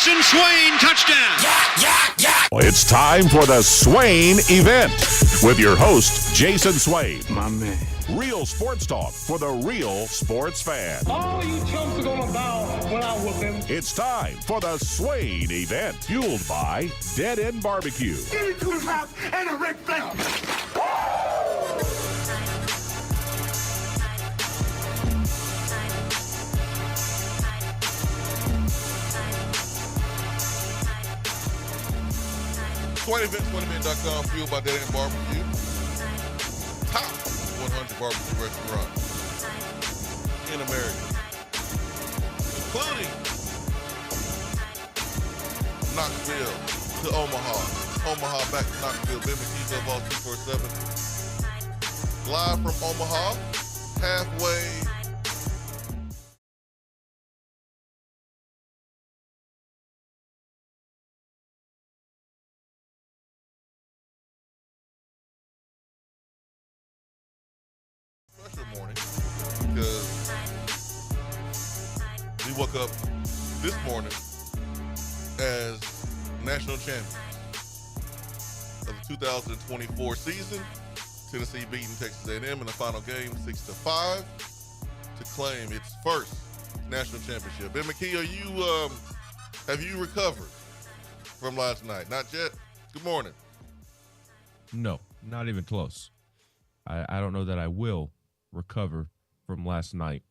Jason Swain, touchdown. It's time for the Swain Event with your host, Jason Swain. My man. Real sports talk for the real sports fan. All you chumps are gonna bow when I whoop him. It's time for the Swain Event, fueled by Dead End Barbecue. Give me to his house and a Ric Flair. Swain Event, SwainEvent.com, fueled by Dead End Barbecue. Top 100 barbecue restaurants in America, including Knoxville to Omaha back to Knoxville. Ben McKee's of all 247. Live from Omaha, halfway. Special morning because we woke up this morning as national champions of the 2024 season. Tennessee beating Texas A&M in the final game 6-5 to claim its first national championship. Ben McKee, have you recovered from last night? Not yet. Good morning. No, not even close. I don't know that I will recover from last night.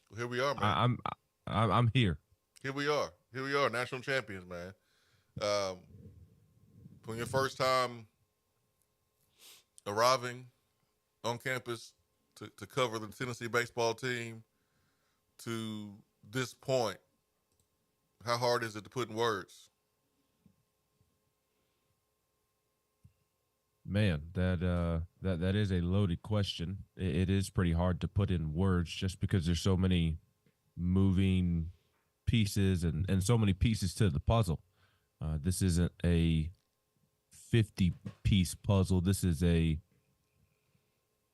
Well, here we are, man. I'm here. Here we are, national champions, man. From your first time arriving on campus to cover the Tennessee baseball team to this point, how hard is it to put in words? Man, that is a loaded question. It is pretty hard to put in words just because there's so many moving pieces and so many pieces to the puzzle. This isn't a 50-piece puzzle. This is a,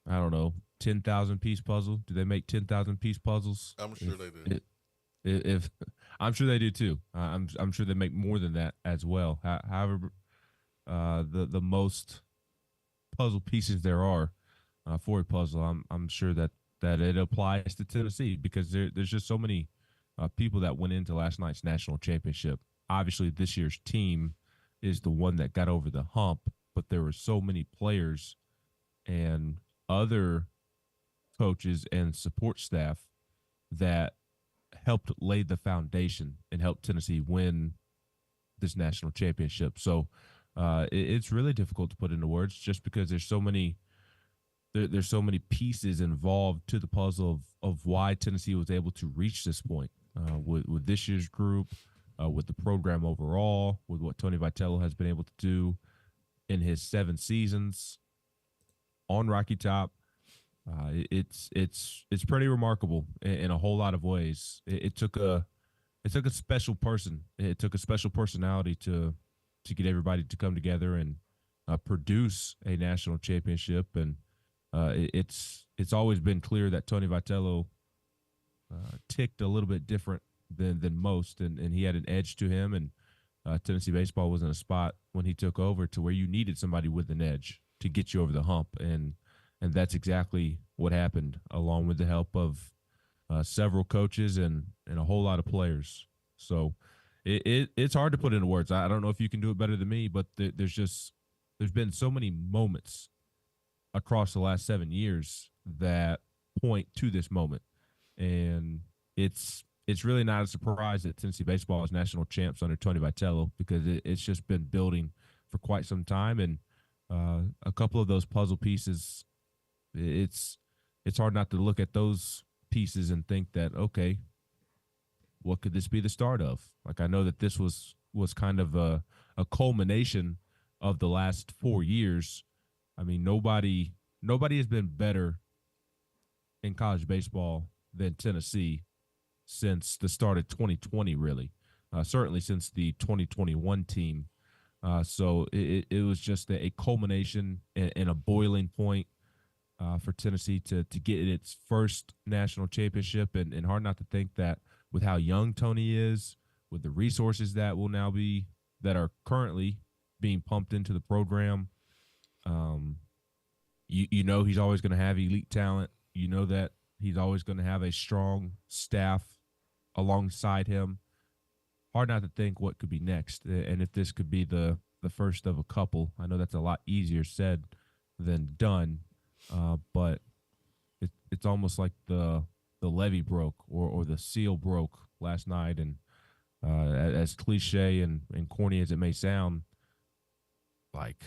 10,000-piece puzzle. Do they make 10,000-piece puzzles? I'm sure they do. If I'm sure they do too. I'm sure they make more than that as well. However, the most puzzle pieces there are for a puzzle, I'm sure that it applies to Tennessee because there's just so many people that went into last night's national championship. Obviously, this year's team is the one that got over the hump, but there were so many players and other coaches and support staff that helped lay the foundation and helped Tennessee win this national championship. So it's really difficult to put into words just because there's so many pieces involved to the puzzle of why Tennessee was able to reach this point with this year's group, with the program overall, with what Tony Vitello has been able to do in his 7 seasons on Rocky Top. It's pretty remarkable in a whole lot of ways. It took a special person. It took a special personality to get everybody to come together and produce a national championship. And it's always been clear that Tony Vitello ticked a little bit different than most, and he had an edge to him. And Tennessee baseball was in a spot when he took over to where you needed somebody with an edge to get you over the hump, and that's exactly what happened, along with the help of several coaches and a whole lot of players. So it's hard to put into words. I don't know if you can do it better than me, but there's been so many moments across the last 7 years that point to this moment, and it's really not a surprise that Tennessee baseball is national champs under Tony Vitello because it's just been building for quite some time, and a couple of those puzzle pieces, it's hard not to look at those pieces and think that, okay, what could this be the start of? Like, I know that this was kind of a culmination of the last 4 years. I mean, nobody has been better in college baseball than Tennessee since the start of 2020, really. Certainly since the 2021 team. So it was just a culmination and a boiling point for Tennessee to get its first national championship, and hard not to think that with how young Tony is, with the resources that are currently being pumped into the program. You know he's always going to have elite talent. You know that he's always going to have a strong staff alongside him. Hard not to think what could be next, and if this could be the first of a couple. I know that's a lot easier said than done, but it's almost like the levee broke or the seal broke last night, and as cliche and corny as it may sound, like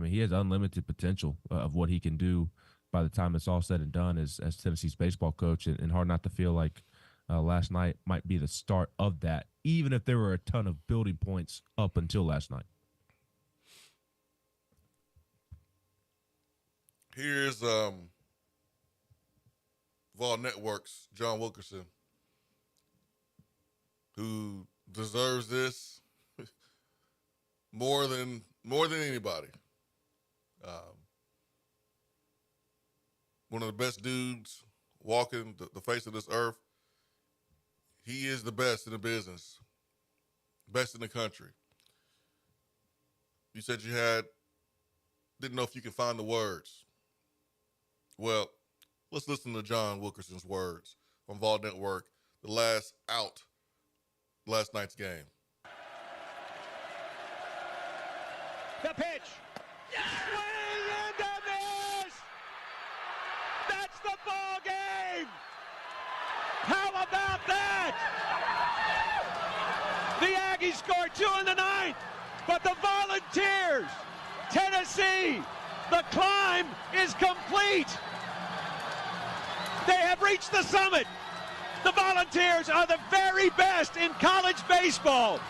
he has unlimited potential of what he can do by the time it's all said and done as Tennessee's baseball coach, and hard not to feel like last night might be the start of that, even if there were a ton of building points up until last night. Here's Vol Network's John Wilkerson, who deserves this more than anybody. One of the best dudes walking the face of this earth. He is the best in the business, best in the country. You said you didn't know if you could find the words. Well, let's listen to John Wilkerson's words on Vol Network, the last out, last night's game. The pitch. Swing and a miss. That's the ball game. How about that? The Aggies scored 2 in the ninth, but the Volunteers, Tennessee, the climb is complete. They have reached the summit. The Volunteers are the very best in college baseball.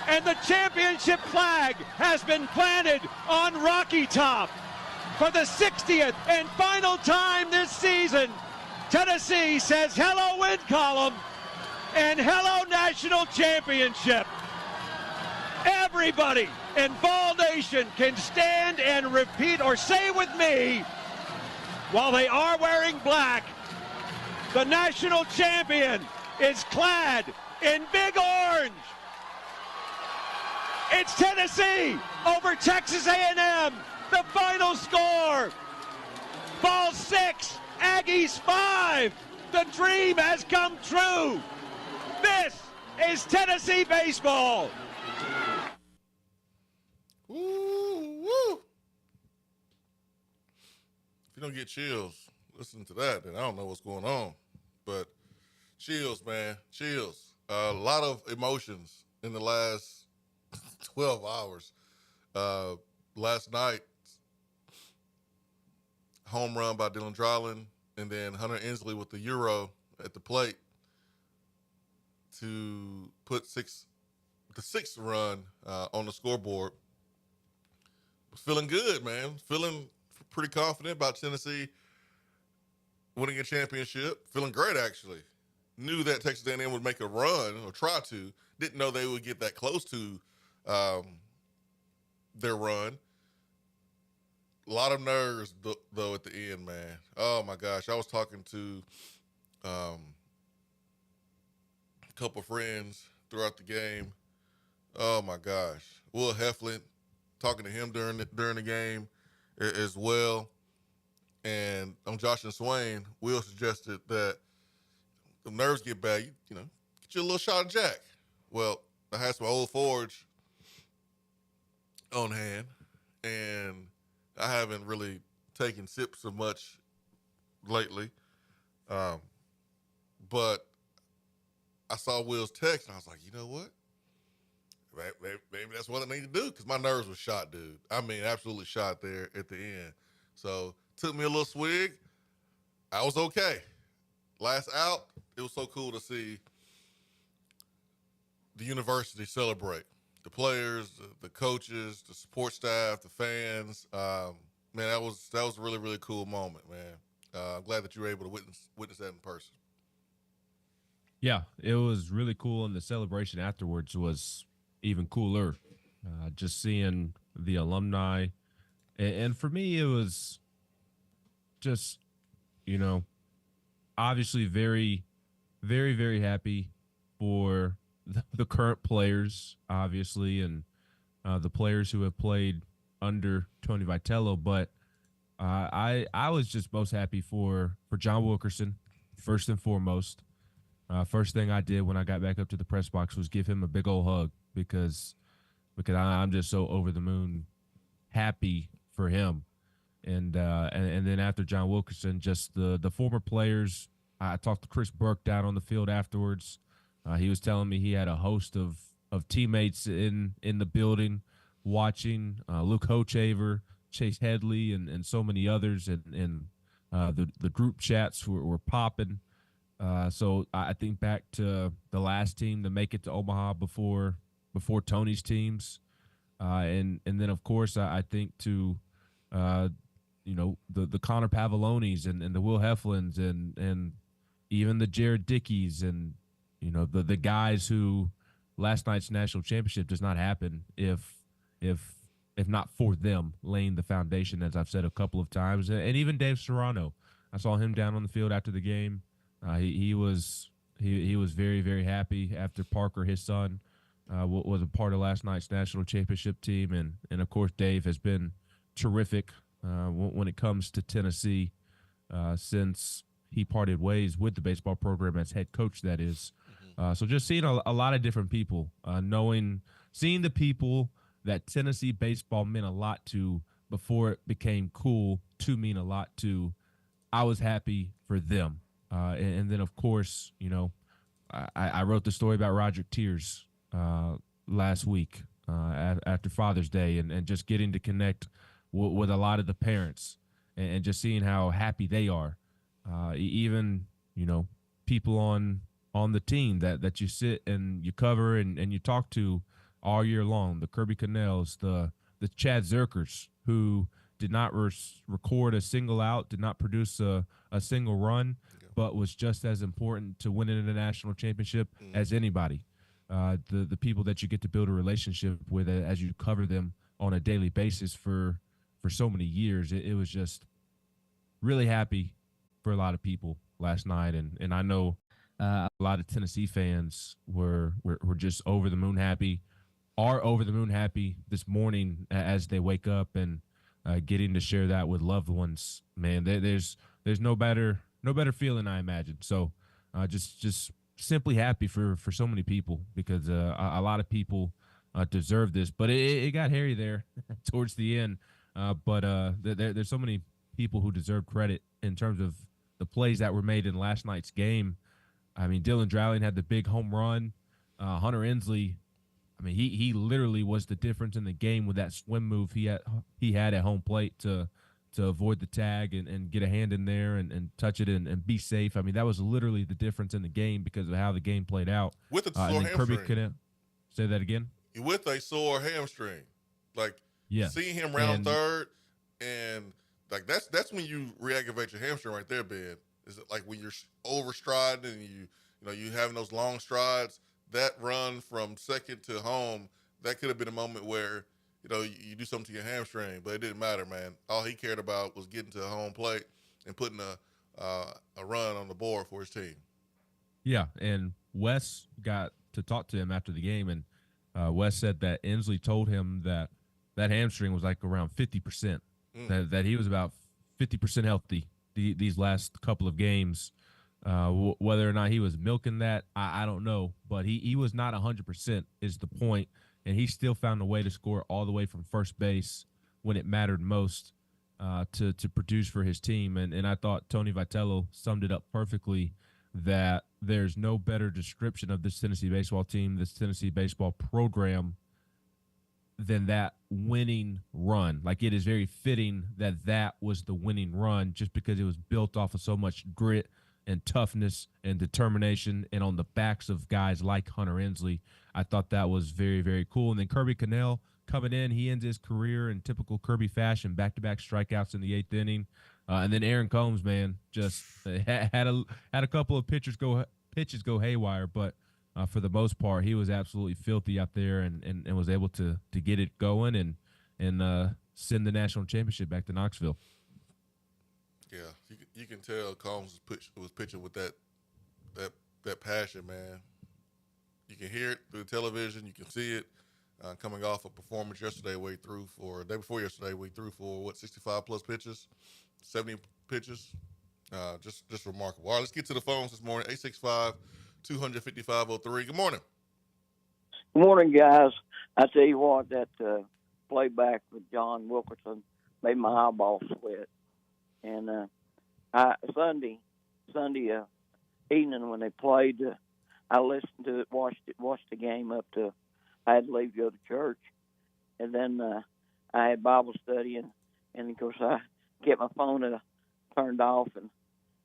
And the championship flag has been planted on Rocky Top. For the 60th and final time this season, Tennessee says hello win column and hello national championship. Everybody in Vol Nation can stand and repeat or say with me, while they are wearing black, the national champion is clad in big orange. It's Tennessee over Texas A&M. The final score, Vol 6, Aggies 5. The dream has come true. This is Tennessee baseball. Woo, woo. If you don't get chills, listen to that, then I don't know what's going on. But chills, man, chills. A lot of emotions in the last 12 hours. Last night, home run by Dylan Dryland, and then Hunter Inslee with the Euro at the plate to put the sixth run on the scoreboard. Feeling good, man. Feeling pretty confident about Tennessee winning a championship. Feeling great, actually. Knew that Texas A&M would make a run or try to. Didn't know they would get that close to their run. A lot of nerves, though, at the end, man. Oh, my gosh. I was talking to a couple friends throughout the game. Oh, my gosh. Will Heflin, talking to him during the game as well. And on Josh and Swain, Will suggested that the nerves get bad, you know, get you a little shot of Jack. Well, I had some Old Forge on hand, and I haven't really taken sips of much lately. But I saw Will's text, and I was like, you know what? Maybe that's what I need to do, because my nerves were shot, dude. I mean, absolutely shot there at the end. So took me a little swig. I was okay. Last out, it was so cool to see the university celebrate. The players, the coaches, the support staff, the fans. Man, that was a really, really cool moment, man. I'm glad that you were able to witness that in person. Yeah, it was really cool, and the celebration afterwards was even cooler. Just seeing the alumni, and for me, it was just, you know, obviously very, very, very happy for the current players, obviously, and the players who have played under Tony Vitello. But I was just most happy for John Wilkerson, first and foremost. First thing I did when I got back up to the press box was give him a big old hug because I'm just so over the moon happy for him. And then after John Wilkerson, just the former players. I talked to Chris Burke down on the field afterwards. He was telling me he had a host of teammates in the building watching, Luke Hochaver, Chase Headley, and so many others, and the group chats were popping. So I think back to the last team to make it to Omaha before Tony's teams, and then of course I think to the Connor Pavollonis and the Will Heflins and even the Jared Dickies and the guys who last night's national championship does not happen if not for them laying the foundation, as I've said a couple of times. And even Dave Serrano, I saw him down on the field after the game. He was very, very happy after Parker, his son, was a part of last night's national championship team. And of course, Dave has been terrific when it comes to Tennessee since he parted ways with the baseball program as head coach, that is. So just seeing a lot of different people, seeing the people that Tennessee baseball meant a lot to before it became cool to mean a lot to, I was happy for them. And then, of course, I wrote the story about Roger Tears last week after Father's Day and just getting to connect with a lot of the parents and just seeing how happy they are. Even, people on the team that you sit and you cover and you talk to all year long, the Kirby Cannells, the Chad Zerkers, who did not record a single out, did not produce a single run, but was just as important to winning a national championship as anybody. The people that you get to build a relationship with as you cover them on a daily basis for so many years. It was just really happy for a lot of people last night. And I know a lot of Tennessee fans were just over the moon happy, are over the moon happy this morning as they wake up and getting to share that with loved ones. Man, there's no better feeling, I imagine. So just simply happy for so many people because a lot of people deserve this. But it got hairy there towards the end. But there's so many people who deserve credit in terms of the plays that were made in last night's game. I mean, Dylan Drouling had the big home run. Hunter Ensley, I mean, he literally was the difference in the game with that swim move he had at home plate to avoid the tag and get a hand in there and touch it and be safe. I mean, that was literally the difference in the game because of how the game played out. With a sore hamstring. Say that again? With a sore hamstring. Like, yeah. Seeing him round third, and like that's when you re-aggravate your hamstring right there, Ben. Is it like when you're overstriding and you having those long strides? That run from second to home, that could have been a moment where you do something to your hamstring, but it didn't matter, man. All he cared about was getting to the home plate and putting a run on the board for his team. Yeah, and Wes got to talk to him after the game, and Wes said that Ensley told him that hamstring was like around 50%, that he was about 50% healthy these last couple of games. Whether or not he was milking that, I don't know, but he was not 100% is the point, and he still found a way to score all the way from first base when it mattered most to produce for his team. And I thought Tony Vitello summed it up perfectly, that there's no better description of this Tennessee baseball team, this Tennessee baseball program, than that winning run. Like, it is very fitting that was the winning run, just because it was built off of so much grit and toughness and determination, and on the backs of guys like Hunter Ensley. I thought that was very, very cool. And then Kirby Cannell coming in, he ends his career in typical Kirby fashion, back-to-back strikeouts in the 8th inning. And then Aaron Combs, man, just had a couple of pitches go haywire, but for the most part, he was absolutely filthy out there and was able to get it going and send the national championship back to Knoxville. Yeah, you can tell Combs was pitching with that passion, man. You can hear it through the television. You can see it coming off a performance yesterday. Day before yesterday, we threw for 65 plus pitches, 70 pitches. Just remarkable. All right, let's get to the phones this morning. 865-255-03. Good morning. Good morning, guys. I tell you what, that playback with John Wilkerson made my eyeballs sweat. And Sunday evening when they played, I listened to it, watched the game up to I had to leave to go to church, and then I had Bible study, and of course I kept my phone turned off, and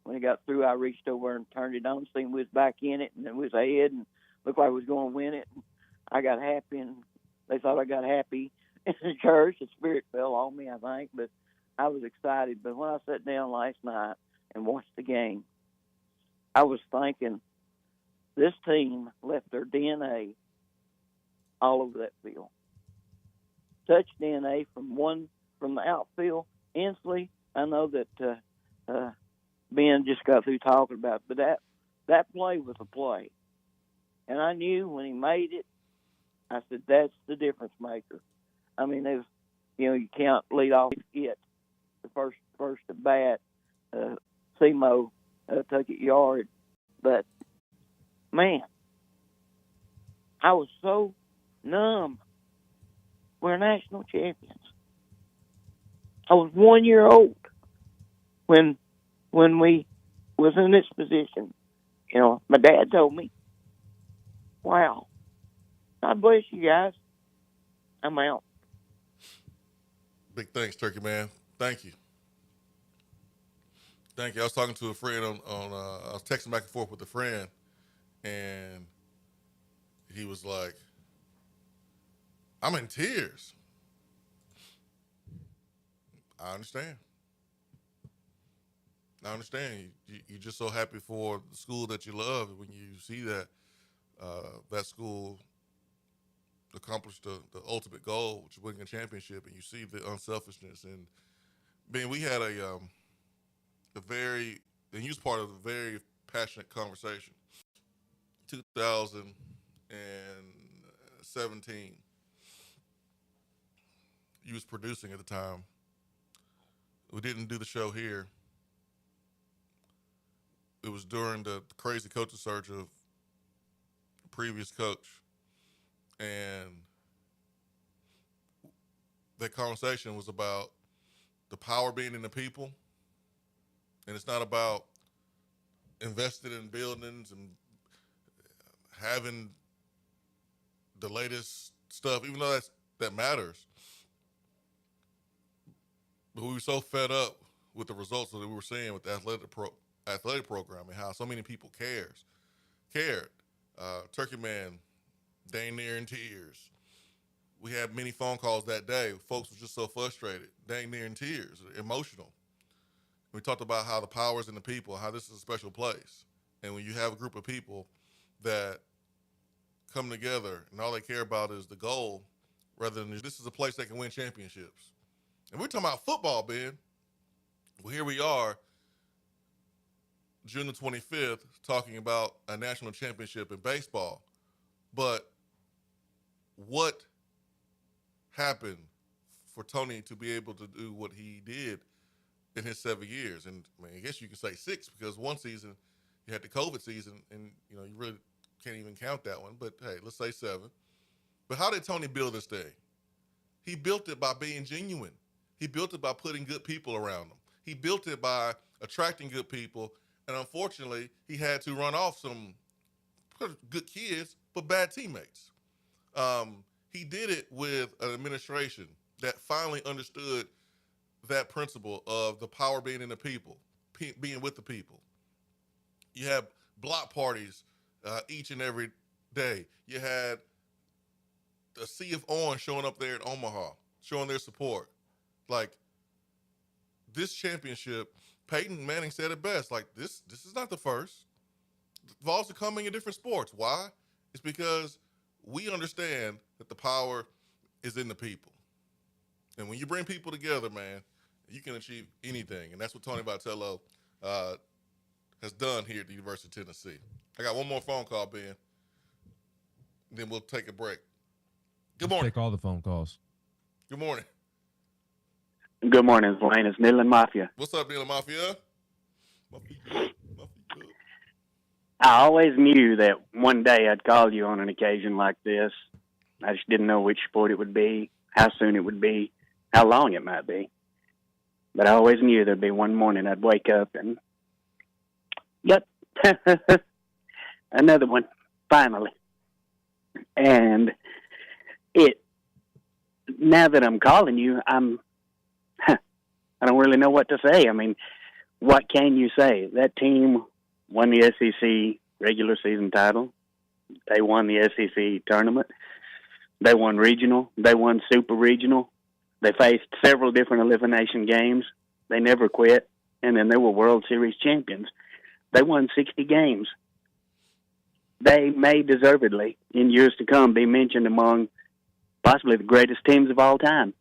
when it got through, I reached over and turned it on, seen we was back in it, and then we was ahead, and looked like we was going to win it. And I got happy, and they thought I got happy in the church. The spirit fell on me, I think, but I was excited. But when I sat down last night and watched the game, I was thinking this team left their DNA all over that field. Touch DNA from the outfield. Instantly, I know that Ben just got through talking about it, but that play was a play. And I knew when he made it, I said, that's the difference maker. I mean, there's, you can't lead off it. The first at bat, Simo took it yard. But, man, I was so numb. We're national champions. I was 1 year old when we was in this position. My dad told me, wow, God bless you guys. I'm out. Big thanks, Turkey Man. Thank you. I was talking to a friend I was texting back and forth with a friend, and he was like, I'm in tears. I understand. You're just so happy for the school that you love when you see that that school accomplished the ultimate goal, which is winning a championship, and you see the unselfishness. And Ben, we had a he was part of a very passionate conversation. 2017, you was producing at the time. We didn't do the show here. It was during the crazy coaching search of the previous coach. And that conversation was about the power being in the people. And it's not about investing in buildings and having the latest stuff, even though that matters. But we were so fed up with the results that we were seeing with the athletic program and how so many people cared. Turkey Man, dang near in tears. We had many phone calls that day. Folks were just so frustrated, dang near in tears, emotional. We talked about how the power is in the people, how this is a special place. And when you have a group of people that come together and all they care about is the goal, rather than this is a place that can win championships. And we're talking about football, Ben. Well, here we are, June the 25th, talking about a national championship in baseball. But what happened for Tony to be able to do what he did in his 7 years? And I guess you could say 6, because one season you had the COVID season, and you really can't even count that one. But hey, let's say 7. But how did Tony build this thing? He built it by being genuine. He built it by putting good people around him. He built it by attracting good people. And unfortunately, he had to run off some good kids, but bad teammates. He did it with an administration that finally understood that principle of the power being in the people, being with the people. You have block parties each and every day. You had a sea of orange showing up there in Omaha, showing their support. Like, this championship, Peyton Manning said it best, like, this is not the first. Vols are coming in different sports. Why? It's because we understand that the power is in the people. And when you bring people together, man, you can achieve anything. And that's what Tony Vitello has done here at the University of Tennessee. I got one more phone call, Ben. Then we'll take a break. Good morning. Take all the phone calls. Good morning. Good morning, Swain. It's Midland Mafia. What's up, Midland Mafia? Mafia. I always knew that one day I'd call you on an occasion like this. I just didn't know which sport it would be, how soon it would be, how long it might be. But I always knew there'd be one morning I'd wake up and, yep, another one, finally. And now that I'm calling you, I don't really know what to say. I mean, what can you say? That team won the SEC regular season title. They won the SEC tournament. They won regional. They won super regional. They faced several different elimination games. They never quit. And then they were World Series champions. They won 60 games. They may deservedly, in years to come, be mentioned among possibly the greatest teams of all time.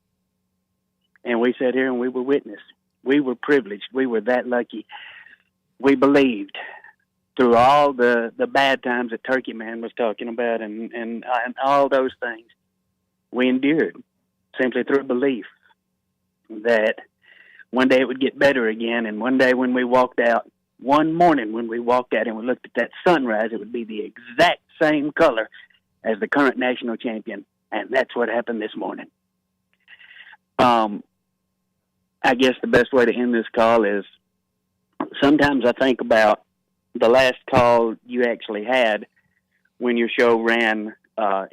And we sat here and we were witness. We were privileged. We were that lucky. We believed through all the bad times that Turkey Man was talking about and all those things. We endured simply through belief that one day it would get better again. And one day when we walked out, one morning when we walked out and we looked at that sunrise, it would be the exact same color as the current national champion. And that's what happened this morning. I guess the best way to end this call is sometimes I think about the last call you actually had when your show ran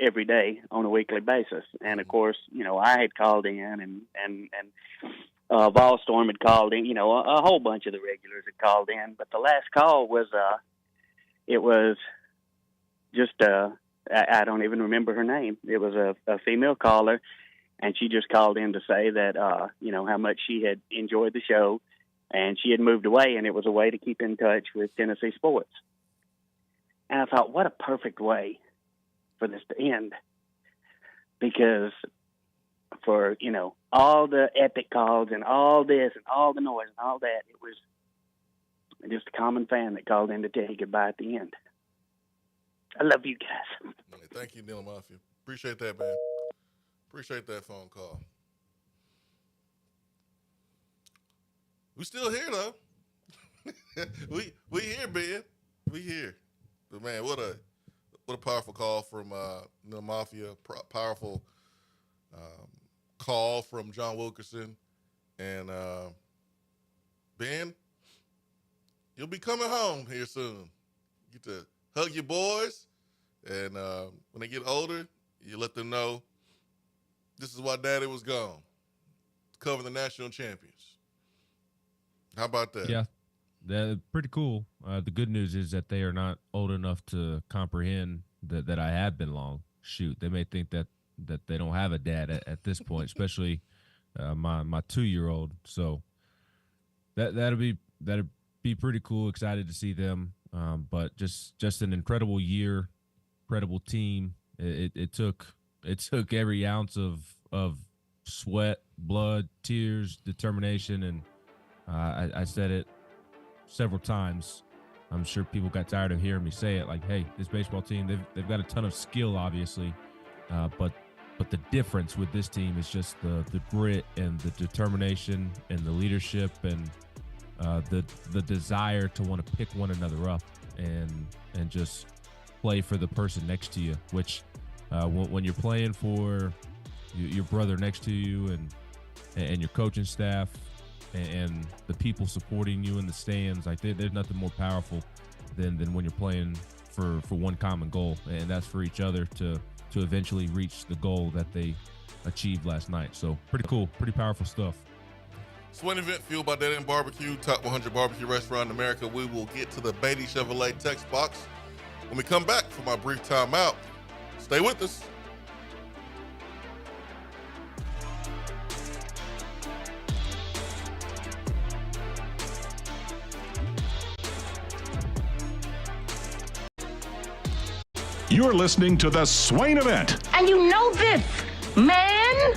every day on a weekly basis. And, of course, you know, I had called in and Volstorm had called in, you know, a whole bunch of the regulars had called in. But the last call was, it was just, I don't even remember her name. It was a female caller, and she just called in to say that, you know, how much she had enjoyed the show, and she had moved away, and it was a way to keep in touch with Tennessee sports. And I thought, what a perfect way for this to end. Because for, you know, all the epic calls and all this and all the noise and all that, it was just a common fan that called in to tell you goodbye at the end. I love you guys. Thank you, Neil Mafia. Appreciate that, man. Appreciate that phone call. We still here though. we here, Ben. We here. But man, what a powerful call from Neil Mafia. Powerful call from John Wilkerson. And Ben, you'll be coming home here soon. You get to hug your boys, and when they get older, you let them know this is why Daddy was gone, to cover the national champions. How about that? Yeah, they're pretty cool. The good news is that they are not old enough to comprehend that I have been long. Shoot, they may think that they don't have a dad at this point, especially my 2-year-old. So that'll be pretty cool. Excited to see them. But just an incredible year, incredible team. It took every ounce of sweat, blood, tears, determination, and I said it several times. I'm sure people got tired of hearing me say it. Like, hey, this baseball team, they've got a ton of skill, obviously, but the difference with this team is just the grit and the determination and the leadership and the desire to want to pick one another up and just play for the person next to you, which when you're playing for your brother next to you and your coaching staff and the people supporting you in the stands, like there's nothing more powerful than when you're playing for one common goal, and that's for each other to eventually reach the goal that they achieved last night. So pretty cool, pretty powerful stuff. Swain Event, fueled by Dead End Barbecue, top 100 barbecue restaurant in America. We will get to the Beatty Chevrolet text box when we come back from our brief timeout. Stay with us. You're listening to the Swain Event. And you know this, man.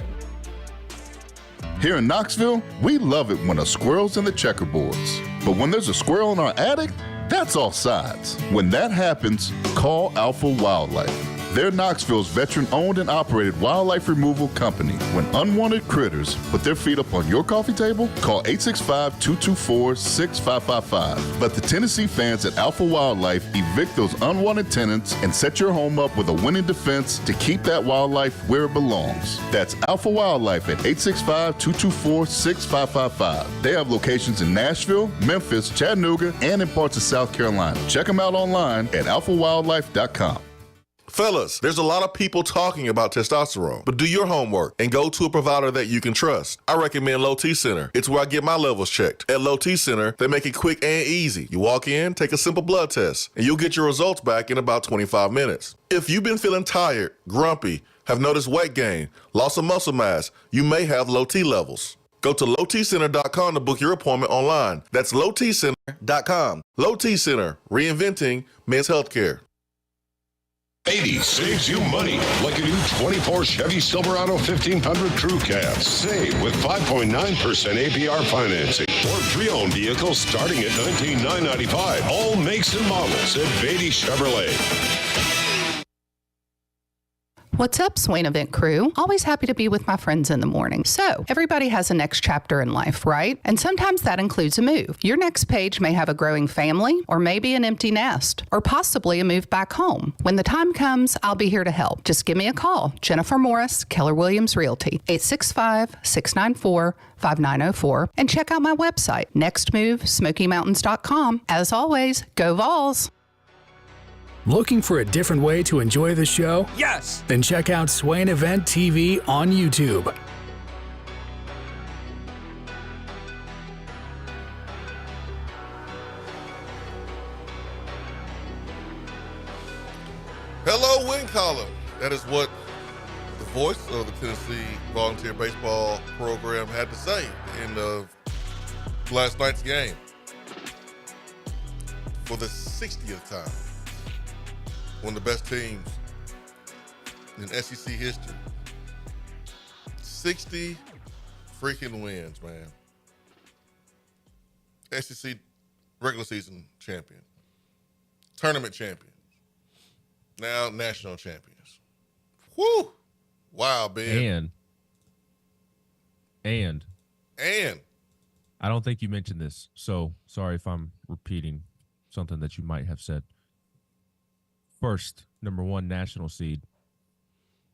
Here in Knoxville, we love it when a squirrel's in the checkerboards. But when there's a squirrel in our attic, that's all sides. When that happens, call Alpha Wildlife. They're Knoxville's veteran-owned and operated wildlife removal company. When unwanted critters put their feet up on your coffee table, call 865-224-6555. Let the Tennessee fans at Alpha Wildlife evict those unwanted tenants and set your home up with a winning defense to keep that wildlife where it belongs. That's Alpha Wildlife at 865-224-6555. They have locations in Nashville, Memphis, Chattanooga, and in parts of South Carolina. Check them out online at alphawildlife.com. Fellas, there's a lot of people talking about testosterone, but do your homework and go to a provider that you can trust. I recommend Low T Center. It's where I get my levels checked. At Low T Center, they make it quick and easy. You walk in, take a simple blood test, and you'll get your results back in about 25 minutes. If you've been feeling tired, grumpy, have noticed weight gain, loss of muscle mass, you may have low T levels. Go to lowtcenter.com to book your appointment online. That's lowtcenter.com. Low T Center, reinventing men's healthcare. 80 saves you money, like a new 24 Chevy Silverado 1500 Crew Cab. Save with 5.9% APR financing or pre-owned vehicles starting at $19,995. All makes and models at Beatty Chevrolet. What's up, Swain Event crew? Always happy to be with my friends in the morning. So, everybody has a next chapter in life, right? And sometimes that includes a move. Your next page may have a growing family, or maybe an empty nest, or possibly a move back home. When the time comes, I'll be here to help. Just give me a call. Jennifer Morris, Keller Williams Realty, 865-694-5904, and check out my website, nextmovesmokymountains.com. As always, go Vols! Looking for a different way to enjoy the show? Yes! Then check out Swain Event TV on YouTube. Hello, win column. That is what the voice of the Tennessee Volunteer Baseball Program had to say in last night's game. For the 60th time. One of the best teams in SEC history. 60 freaking wins, man. SEC regular season champion. Tournament champion. Now national champions. Woo! Wow, Ben. And I don't think you mentioned this, so sorry if I'm repeating something that you might have said. First number one national seed.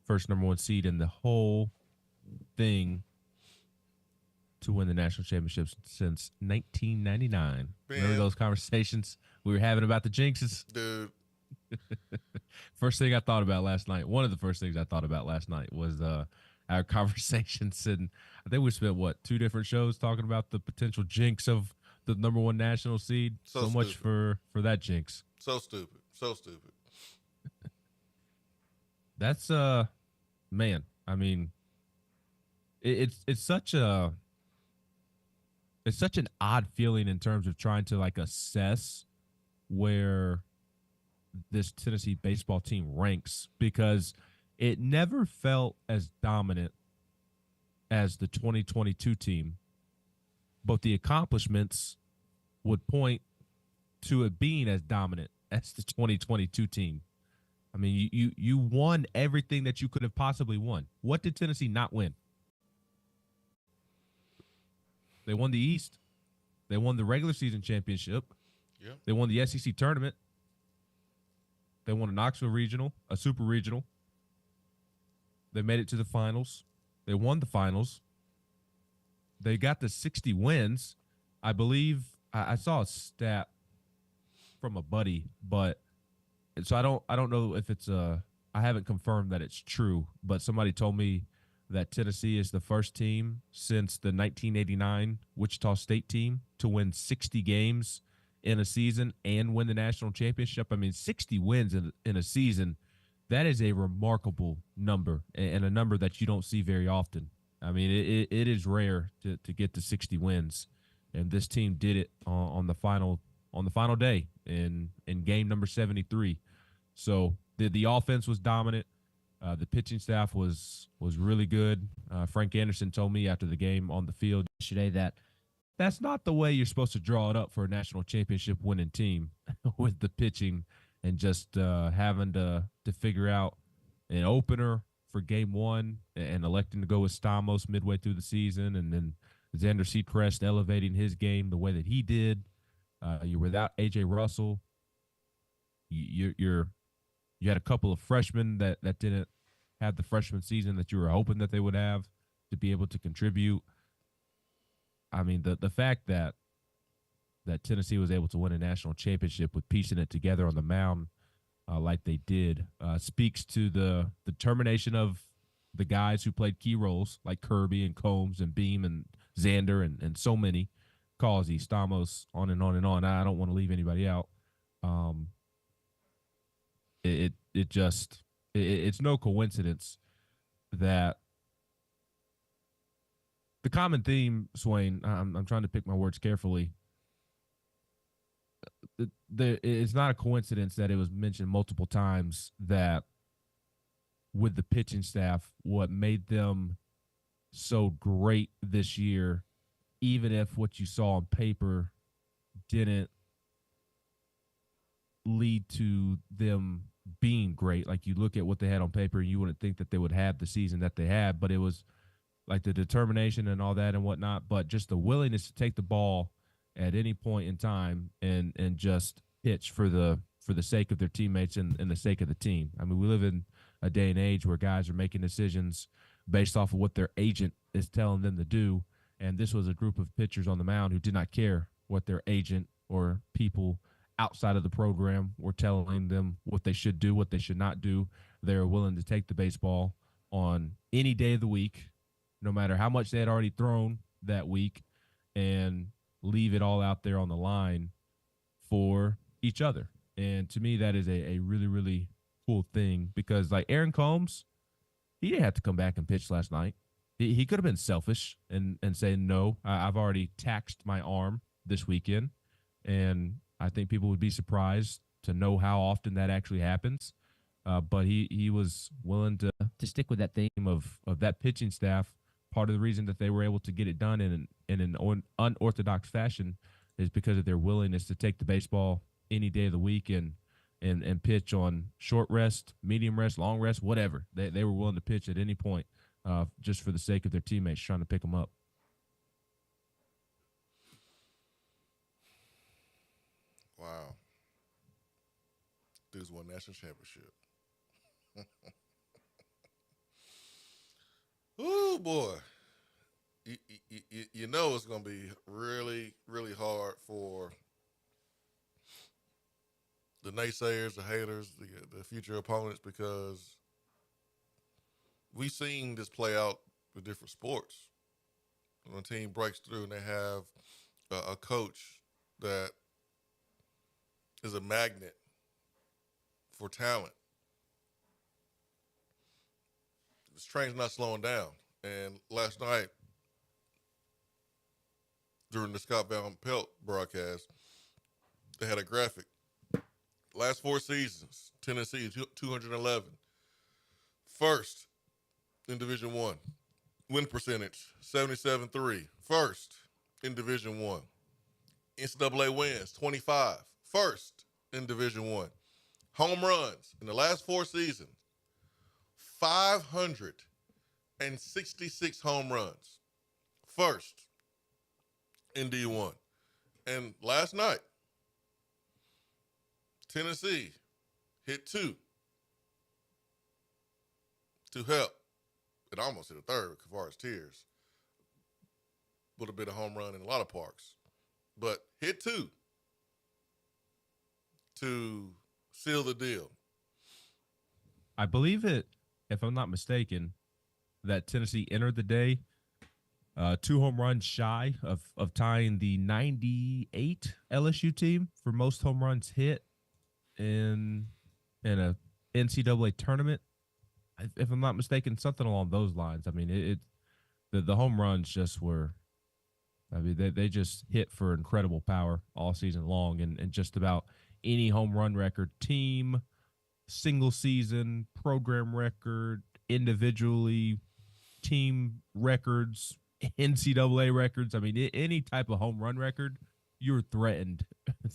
First number one seed in the whole thing to win the national championships since 1999. Remember those conversations we were having about the jinxes? Dude. First thing I thought about last night, one of the first things I thought about last night was our conversations. And I think we spent, 2 different shows talking about the potential jinx of the number one national seed. So much for that jinx. So stupid. That's man. I mean, it's such an odd feeling in terms of trying to assess where this Tennessee baseball team ranks, because it never felt as dominant as the 2022 team, but the accomplishments would point to it being as dominant as the 2022 team. I mean, you won everything that you could have possibly won. What did Tennessee not win? They won the East. They won the regular season championship. Yeah. They won the SEC tournament. They won a Knoxville regional, a super regional. They made it to the finals. They won the finals. They got the 60 wins. I believe I saw a stat from a buddy, but so I don't know if it's I haven't confirmed that it's true, but somebody told me that Tennessee is the first team since the 1989 Wichita State team to win 60 games in a season and win the national championship. I mean, 60 wins in a season, that is a remarkable number, and a number that you don't see very often. I mean, it is rare to get to 60 wins, and this team did it on the final day in game number 73. So the offense was dominant. The pitching staff was really good. Frank Anderson told me after the game on the field yesterday that that's not the way you're supposed to draw it up for a national championship winning team with the pitching and just having to figure out an opener for game one and electing to go with Stamos midway through the season, and then Xander Seacrest elevating his game the way that he did. You're without A.J. Russell. You had a couple of freshmen that didn't have the freshman season that you were hoping that they would have to be able to contribute. I mean, the fact that Tennessee was able to win a national championship with piecing it together on the mound like they did speaks to the determination of the guys who played key roles like Kirby and Combs and Beam and Xander and so many, Causey, Stamos, on and on and on. I don't want to leave anybody out. It's no coincidence that the common theme, Swain, I'm trying to pick my words carefully. It's not a coincidence that it was mentioned multiple times that with the pitching staff, what made them so great this year, even if what you saw on paper didn't lead to them being great. Like, you look at what they had on paper and you wouldn't think that they would have the season that they had, but it was like the determination and all that and whatnot, but just the willingness to take the ball at any point in time and just pitch for the sake of their teammates and the sake of the team. I mean, we live in a day and age where guys are making decisions based off of what their agent is telling them to do, and this was a group of pitchers on the mound who did not care what their agent or people outside of the program were telling them what they should do, what they should not do. They were willing to take the baseball on any day of the week, no matter how much they had already thrown that week, and leave it all out there on the line for each other. And to me, that is a really, really cool thing, because like Aaron Combs, he didn't have to come back and pitch last night. He could have been selfish and say, no, I've already taxed my arm this weekend. And I think people would be surprised to know how often that actually happens. But he was willing to stick with that theme of that pitching staff. Part of the reason that they were able to get it done in an unorthodox fashion is because of their willingness to take the baseball any day of the week and pitch on short rest, medium rest, long rest, whatever. They were willing to pitch at any point just for the sake of their teammates trying to pick them up. Wow. Dudes won national championship. Ooh, boy. You know it's going to be really, really hard for the naysayers, the haters, the future opponents, because we've seen this play out with different sports. When a team breaks through and they have a coach that is a magnet for talent, this train's not slowing down. And last night, during the Scott Van Pelt broadcast, they had a graphic. Last 4 seasons, Tennessee 211. First in Division I. Win percentage 77.3. First in Division I. NCAA wins 25. First in Division I. Home runs in the last 4 seasons, 566 home runs. First in D1. And last night, Tennessee hit 2 to help. It almost hit a third as far as Tears. Would have been a home run in a lot of parks. But hit 2 to seal the deal. I believe it, if I'm not mistaken, that Tennessee entered the day 2 home runs shy of tying the 98 LSU team for most home runs hit in a NCAA tournament. If I'm not mistaken, something along those lines. I mean, the home runs just were, I mean, they just hit for incredible power all season long, and just about any home run record, team, single season, program record, individually, team records, NCAA records. I mean, any type of home run record, you were threatened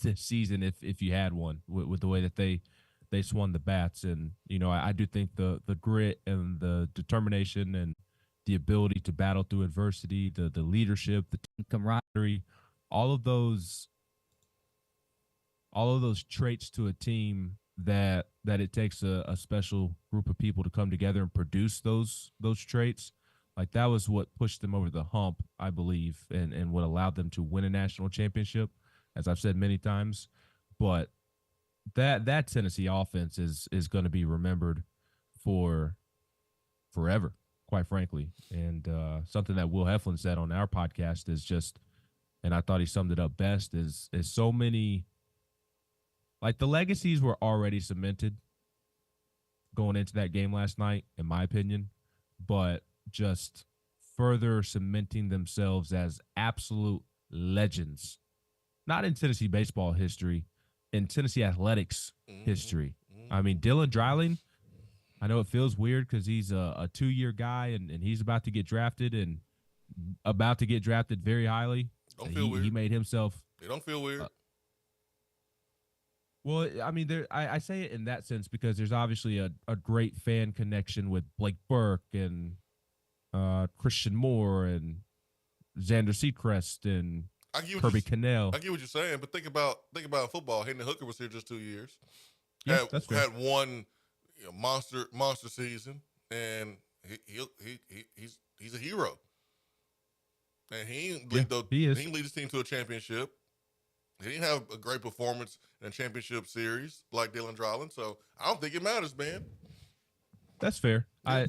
this season if you had one with the way that they swung the bats. And, you know, I do think the grit and the determination and the ability to battle through adversity, the leadership, the team camaraderie, all of those traits to a team that it takes a special group of people to come together and produce those traits. Like, that was what pushed them over the hump, I believe, and what allowed them to win a national championship, as I've said many times. But that Tennessee offense is going to be remembered for forever, quite frankly. And something that Will Heflin said on our podcast is just, and I thought he summed it up best, is so many, like, the legacies were already cemented going into that game last night, in my opinion, but just further cementing themselves as absolute legends, not in Tennessee baseball history, in Tennessee athletics history. I mean, Dylan Dreiling, I know it feels weird because he's a 2-year guy and he's about to get drafted very highly. Don't feel weird. He made himself. It don't feel weird. Well, I mean, I say it in that sense because there's obviously a great fan connection with Blake Burke and Christian Moore and Xander Seacrest and Kirby Cannell. I get what you're saying, but think about football. Hendon Hooker was here just 2 years. Yeah, that's fair. Had one monster season, and he's a hero. And he didn't lead his team to a championship. He didn't have a great performance in a championship series like Dylan Dreiling, so I don't think it matters, man. That's fair. Yeah.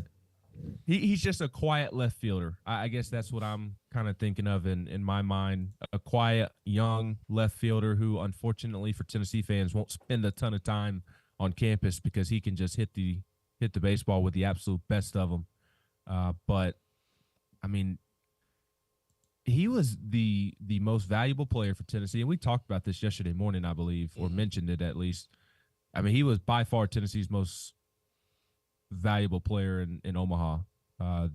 He's just a quiet left fielder. I guess that's what I'm kind of thinking of in my mind. A quiet, young left fielder who, unfortunately for Tennessee fans, won't spend a ton of time on campus because he can just hit the baseball with the absolute best of them. But, I mean, he was the most valuable player for Tennessee, and we talked about this yesterday morning, I believe, or mentioned it at least. I mean, he was by far Tennessee's most valuable player in Omaha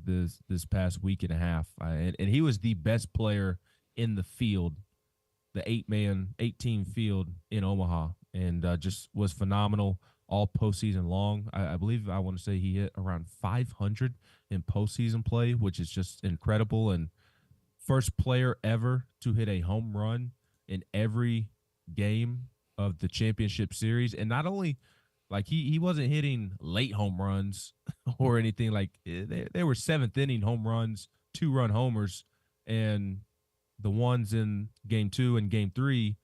this past week and a half, and he was the best player in the field, the 8-team field in Omaha, and just was phenomenal all postseason long. I believe I want to say he hit around 500 in postseason play, which is just incredible, and first player ever to hit a home run in every game of the championship series. And not only, like, he wasn't hitting late home runs or anything. Like, they were 7th-inning home runs, 2-run homers, and the ones in Game 2 and Game 3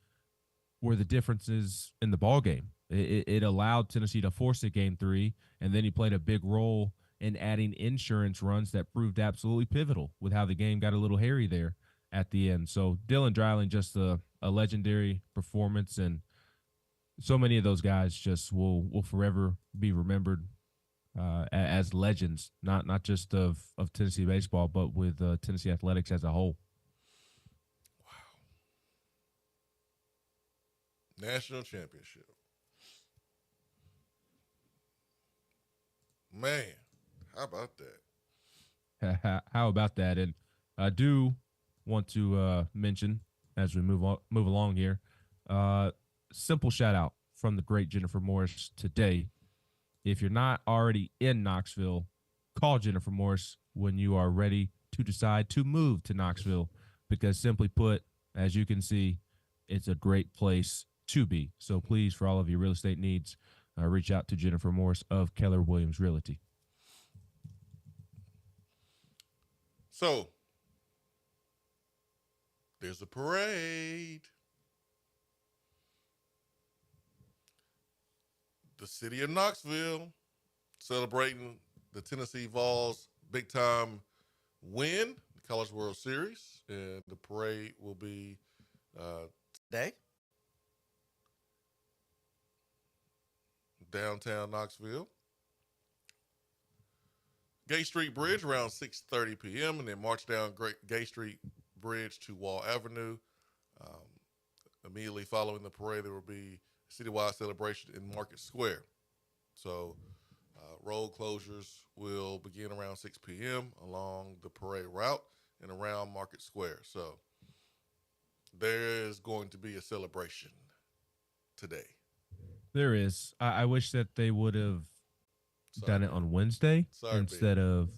were the differences in the ball game. It allowed Tennessee to force a Game 3, and then he played a big role in adding insurance runs that proved absolutely pivotal with how the game got a little hairy there at the end. So Dylan Dreiling, just a legendary performance, and so many of those guys just will forever be remembered as legends, not just of Tennessee baseball, but with Tennessee athletics as a whole. Wow. National championship. Man, how about that? How about that? And I do want to mention, as we move along here, simple shout out from the great Jennifer Morris today. If you're not already in Knoxville, call Jennifer Morris when you are ready to decide to move to Knoxville, because simply put, as you can see, it's a great place to be. So please, for all of your real estate needs, reach out to Jennifer Morris of Keller Williams Realty. So, there's a parade. The city of Knoxville celebrating the Tennessee Vols' big-time win, the College World Series, and the parade will be today. Downtown Knoxville. Gay Street Bridge around 6:30 p.m. and then march down Gay Street Bridge to Wall Avenue. Immediately following the parade, there will be a citywide celebration in Market Square. So road closures will begin around 6 p.m. along the parade route and around Market Square. So there is going to be a celebration today. There is. I wish that they would have done it on Wednesday instead of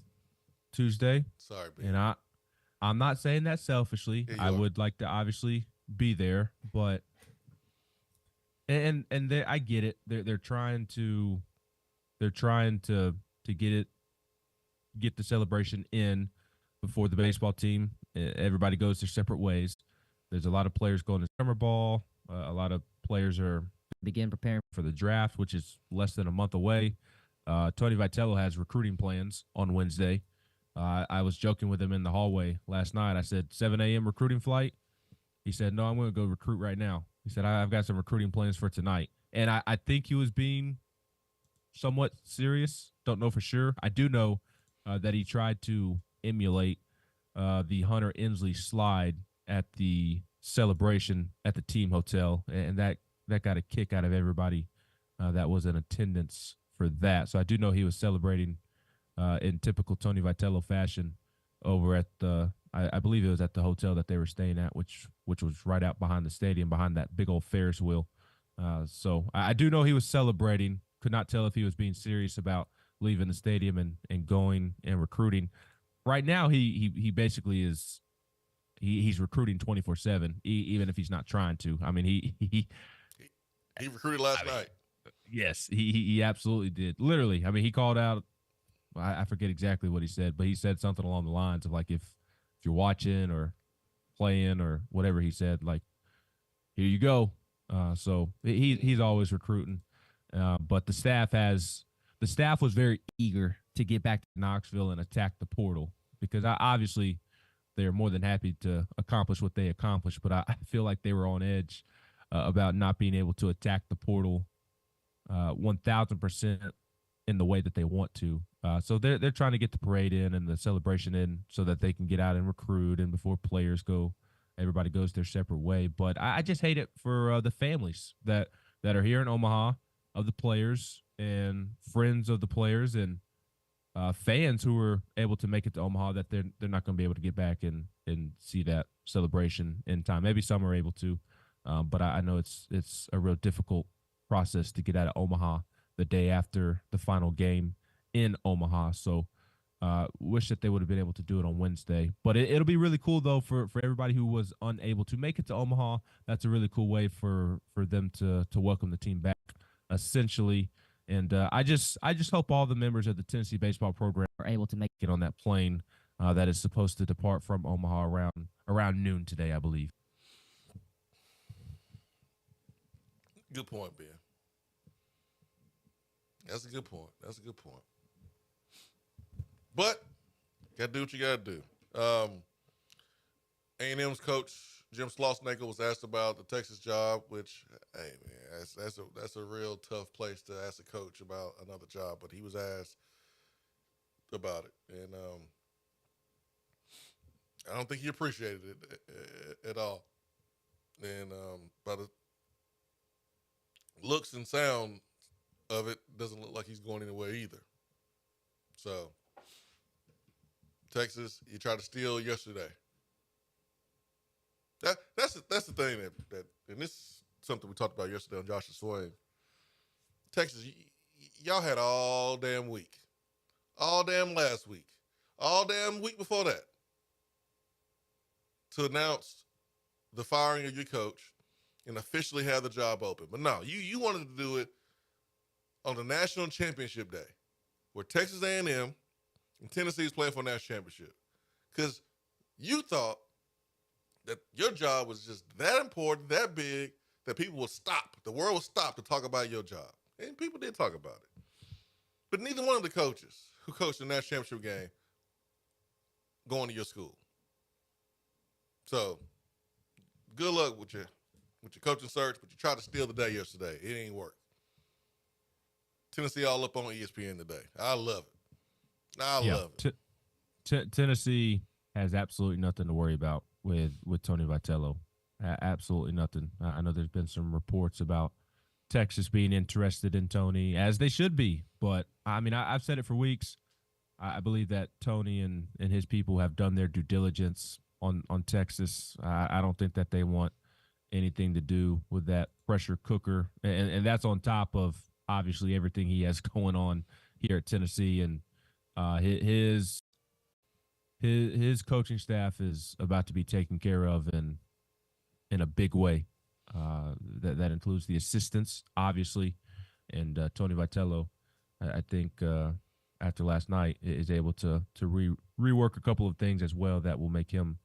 Tuesday. Sorry, Ben. And I'm not saying that selfishly. I would like to obviously be there, but and I get it. They're trying to get the celebration in before the baseball team. Everybody goes their separate ways. There's a lot of players going to summer ball. A lot of players are begin preparing for the draft, which is less than a month away. Tony Vitello has recruiting plans on Wednesday. I was joking with him in the hallway last night. I said, 7 a.m. recruiting flight. He said, no, I'm going to go recruit right now. He said, I've got some recruiting plans for tonight. And I think he was being somewhat serious. Don't know for sure. I do know that he tried to emulate the Hunter Inslee slide at the celebration at the team hotel, and that got a kick out of everybody that was in attendance for that. So I do know he was celebrating in typical Tony Vitello fashion over at the I believe it was at the hotel that they were staying at, which was right out behind the stadium, behind that big old Ferris wheel. So I do know he was celebrating. Could not tell if he was being serious about leaving the stadium and going and recruiting. Right now, he basically is. He's recruiting 24/7, even if he's not trying to. I mean, he recruited last night. Yes, he absolutely did. Literally, I mean, he called out. I forget exactly what he said, but he said something along the lines of like, if you're watching or playing or whatever he said, like, here you go. So he's always recruiting, but the staff was very eager to get back to Knoxville and attack the portal because obviously they're more than happy to accomplish what they accomplished, but I feel like they were on edge about not being able to attack the portal 1,000% in the way that they want to. So they're trying to get the parade in and the celebration in so that they can get out and recruit and before players go, everybody goes their separate way. But I just hate it for the families that are here in Omaha, of the players and friends of the players and fans who were able to make it to Omaha, that they're not going to be able to get back and see that celebration in time. Maybe some are able to, but I know it's a real difficult process to get out of Omaha the day after the final game in Omaha. So wish that they would have been able to do it on Wednesday. But it'll be really cool, though, for everybody who was unable to make it to Omaha. That's a really cool way for them to welcome the team back, essentially. And I just hope all the members of the Tennessee baseball program are able to make it on that plane that is supposed to depart from Omaha around noon today, I believe. Good point, Ben. That's a good point. But got to do what you got to do. A&M's coach Jim Schlossnagle was asked about the Texas job, which, hey man, that's a real tough place to ask a coach about another job. But he was asked about it, and I don't think he appreciated it at all. And by the looks and sound of it, doesn't look like he's going anywhere either. So, Texas, you tried to steal yesterday. That's the thing that and this is something we talked about yesterday on Josh and Swain. Texas, y'all had all damn week, all damn last week, all damn week before that to announce the firing of your coach and officially have the job open. But no, you wanted to do it on the national championship day, where Texas A&M and Tennessee is playing for a national championship, because you thought that your job was just that important, that big, that people will stop, the world will stop to talk about your job. And people did talk about it. But neither one of the coaches who coached the national championship game going to your school. So, good luck with your coaching search, but you tried to steal the day yesterday. It ain't work. Tennessee all up on ESPN today. I love it. I love it. Tennessee has absolutely nothing to worry about with Tony Vitello. Absolutely nothing. I know there's been some reports about Texas being interested in Tony, as they should be. But, I mean, I've said it for weeks. I believe that Tony and his people have done their due diligence on Texas. I don't think that they want anything to do with that pressure cooker. And that's on top of, obviously, everything he has going on here at Tennessee. And his coaching staff is about to be taken care of in a big way. That includes the assistants, obviously, and Tony Vitello. I think after last night is able to rework a couple of things as well that will make him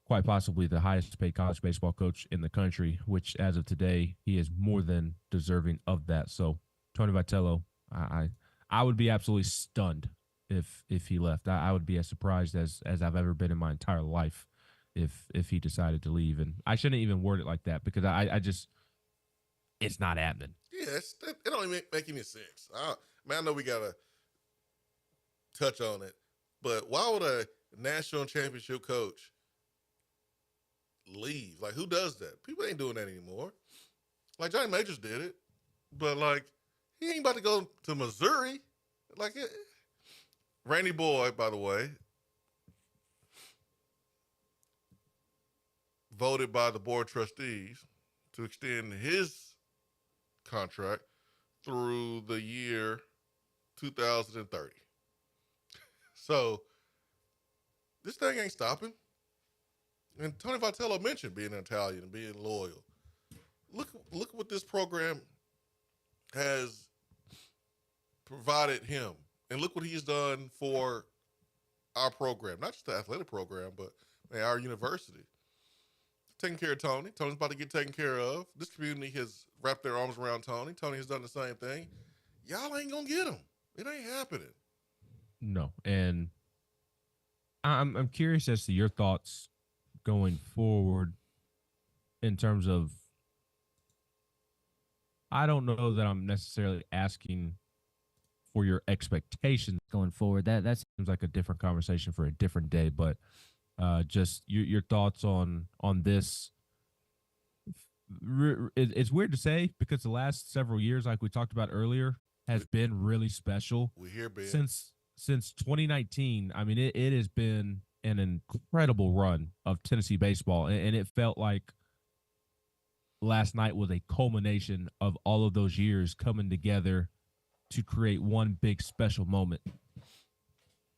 quite possibly the highest paid college baseball coach in the country, which as of today he is more than deserving of that. So Tony Vitello, I would be absolutely stunned if he left. I would be as surprised as I've ever been in my entire life if he decided to leave. And I shouldn't even word it like that because I just it's not happening. Yeah, it don't even make any sense. I know we gotta touch on it, but why would a national championship coach leave? Like, who does that? People ain't doing that anymore. Like, Johnny Majors did it, but, like, he ain't about to go to Missouri. Like, Randy Boyd, by the way, voted by the board of trustees to extend his contract through the year 2030. So, this thing ain't stopping. And Tony Vitello mentioned being Italian and being loyal. Look what this program has provided him. And look what he's done for our program. Not just the athletic program, but our university. Taking care of Tony. Tony's about to get taken care of. This community has wrapped their arms around Tony. Tony has done the same thing. Y'all ain't going to get him. It ain't happening. No. And I'm curious as to your thoughts going forward in terms of, I don't know that I'm necessarily asking for your expectations going forward. That seems like a different conversation for a different day, but just your thoughts on this. It's weird to say because the last several years, like we talked about earlier, has been really special. We hear, Ben. Since 2019, I mean, it has been an incredible run of Tennessee baseball, and it felt like last night was a culmination of all of those years coming together to create one big special moment.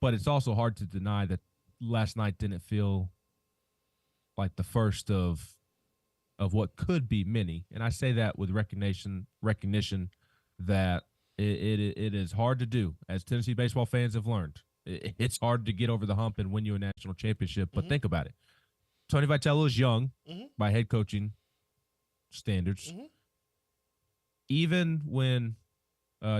But it's also hard to deny that last night didn't feel like the first of what could be many. And I say that with recognition that it is hard to do, as Tennessee baseball fans have learned. It's hard to get over the hump and win you a national championship. But think about it. Tony Vitello is young by head coaching standards. Even when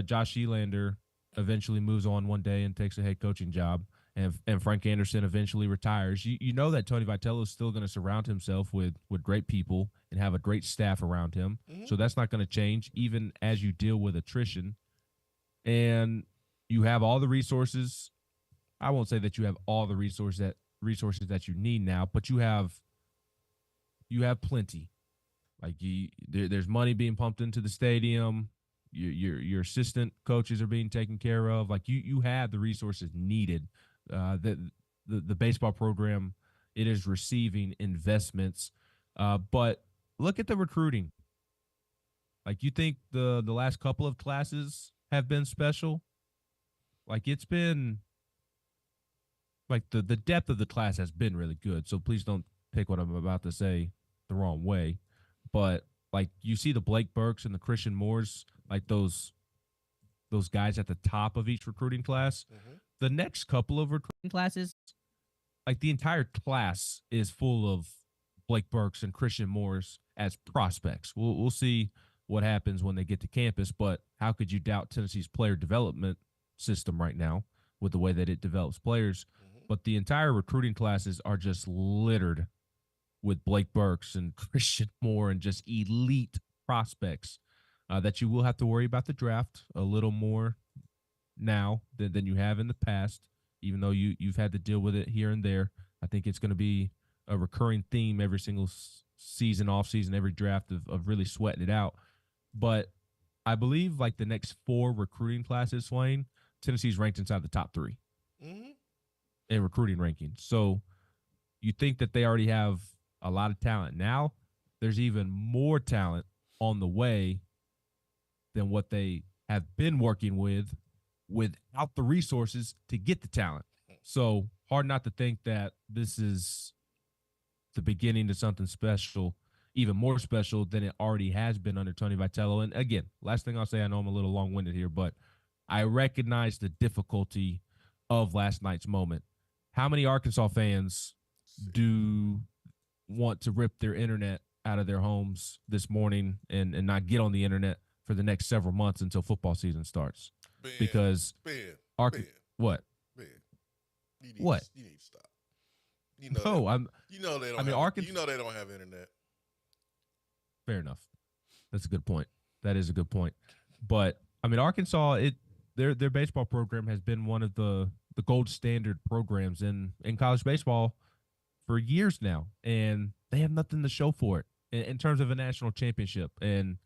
Josh Elander eventually moves on one day and takes a head coaching job, and Frank Anderson eventually retires, you know that Tony Vitello is still going to surround himself with great people and have a great staff around him. So that's not going to change even as you deal with attrition. And you have all the resources. I won't say that you have all the resources that you need now, but you have plenty. Like there's money being pumped into the stadium. Your assistant coaches are being taken care of. Like you have the resources needed. That the baseball program, it is receiving investments. But look at the recruiting. Like, you think the last couple of classes have been special? Like, it's been like the depth of the class has been really good. So please don't take what I'm about to say the wrong way. But like, you see the Blake Burks and the Christian Moores, like those guys at the top of each recruiting class. The next couple of recruiting classes, like the entire class is full of Blake Burks and Christian Moores as prospects. We'll see what happens when they get to campus, but how could you doubt Tennessee's player development system right now with the way that it develops players? But the entire recruiting classes are just littered with Blake Burks and Christian Moore and just elite prospects that you will have to worry about the draft a little more now than you have in the past, even though you've had to deal with it here and there. I think it's going to be a recurring theme every single season, off season, every draft of really sweating it out. But I believe like the next 4 recruiting classes, Swain, Tennessee's ranked inside the top 3 in recruiting rankings. So you think that they already have a lot of talent. Now there's even more talent on the way than what they have been working with without the resources to get the talent. So hard not to think that this is the beginning to something special, even more special than it already has been under Tony Vitello. And again, last thing I'll say, I know I'm a little long-winded here, but I recognize the difficulty of last night's moment. How many Arkansas fans do want to rip their internet out of their homes this morning and not get on the internet for the next several months until football season starts? Because what? What? You need to stop. You know they don't have internet. Fair enough. That's a good point. That is a good point. But I mean, Arkansas, their baseball program has been one of the gold standard programs in college baseball for years now, and they have nothing to show for it in terms of a national championship. And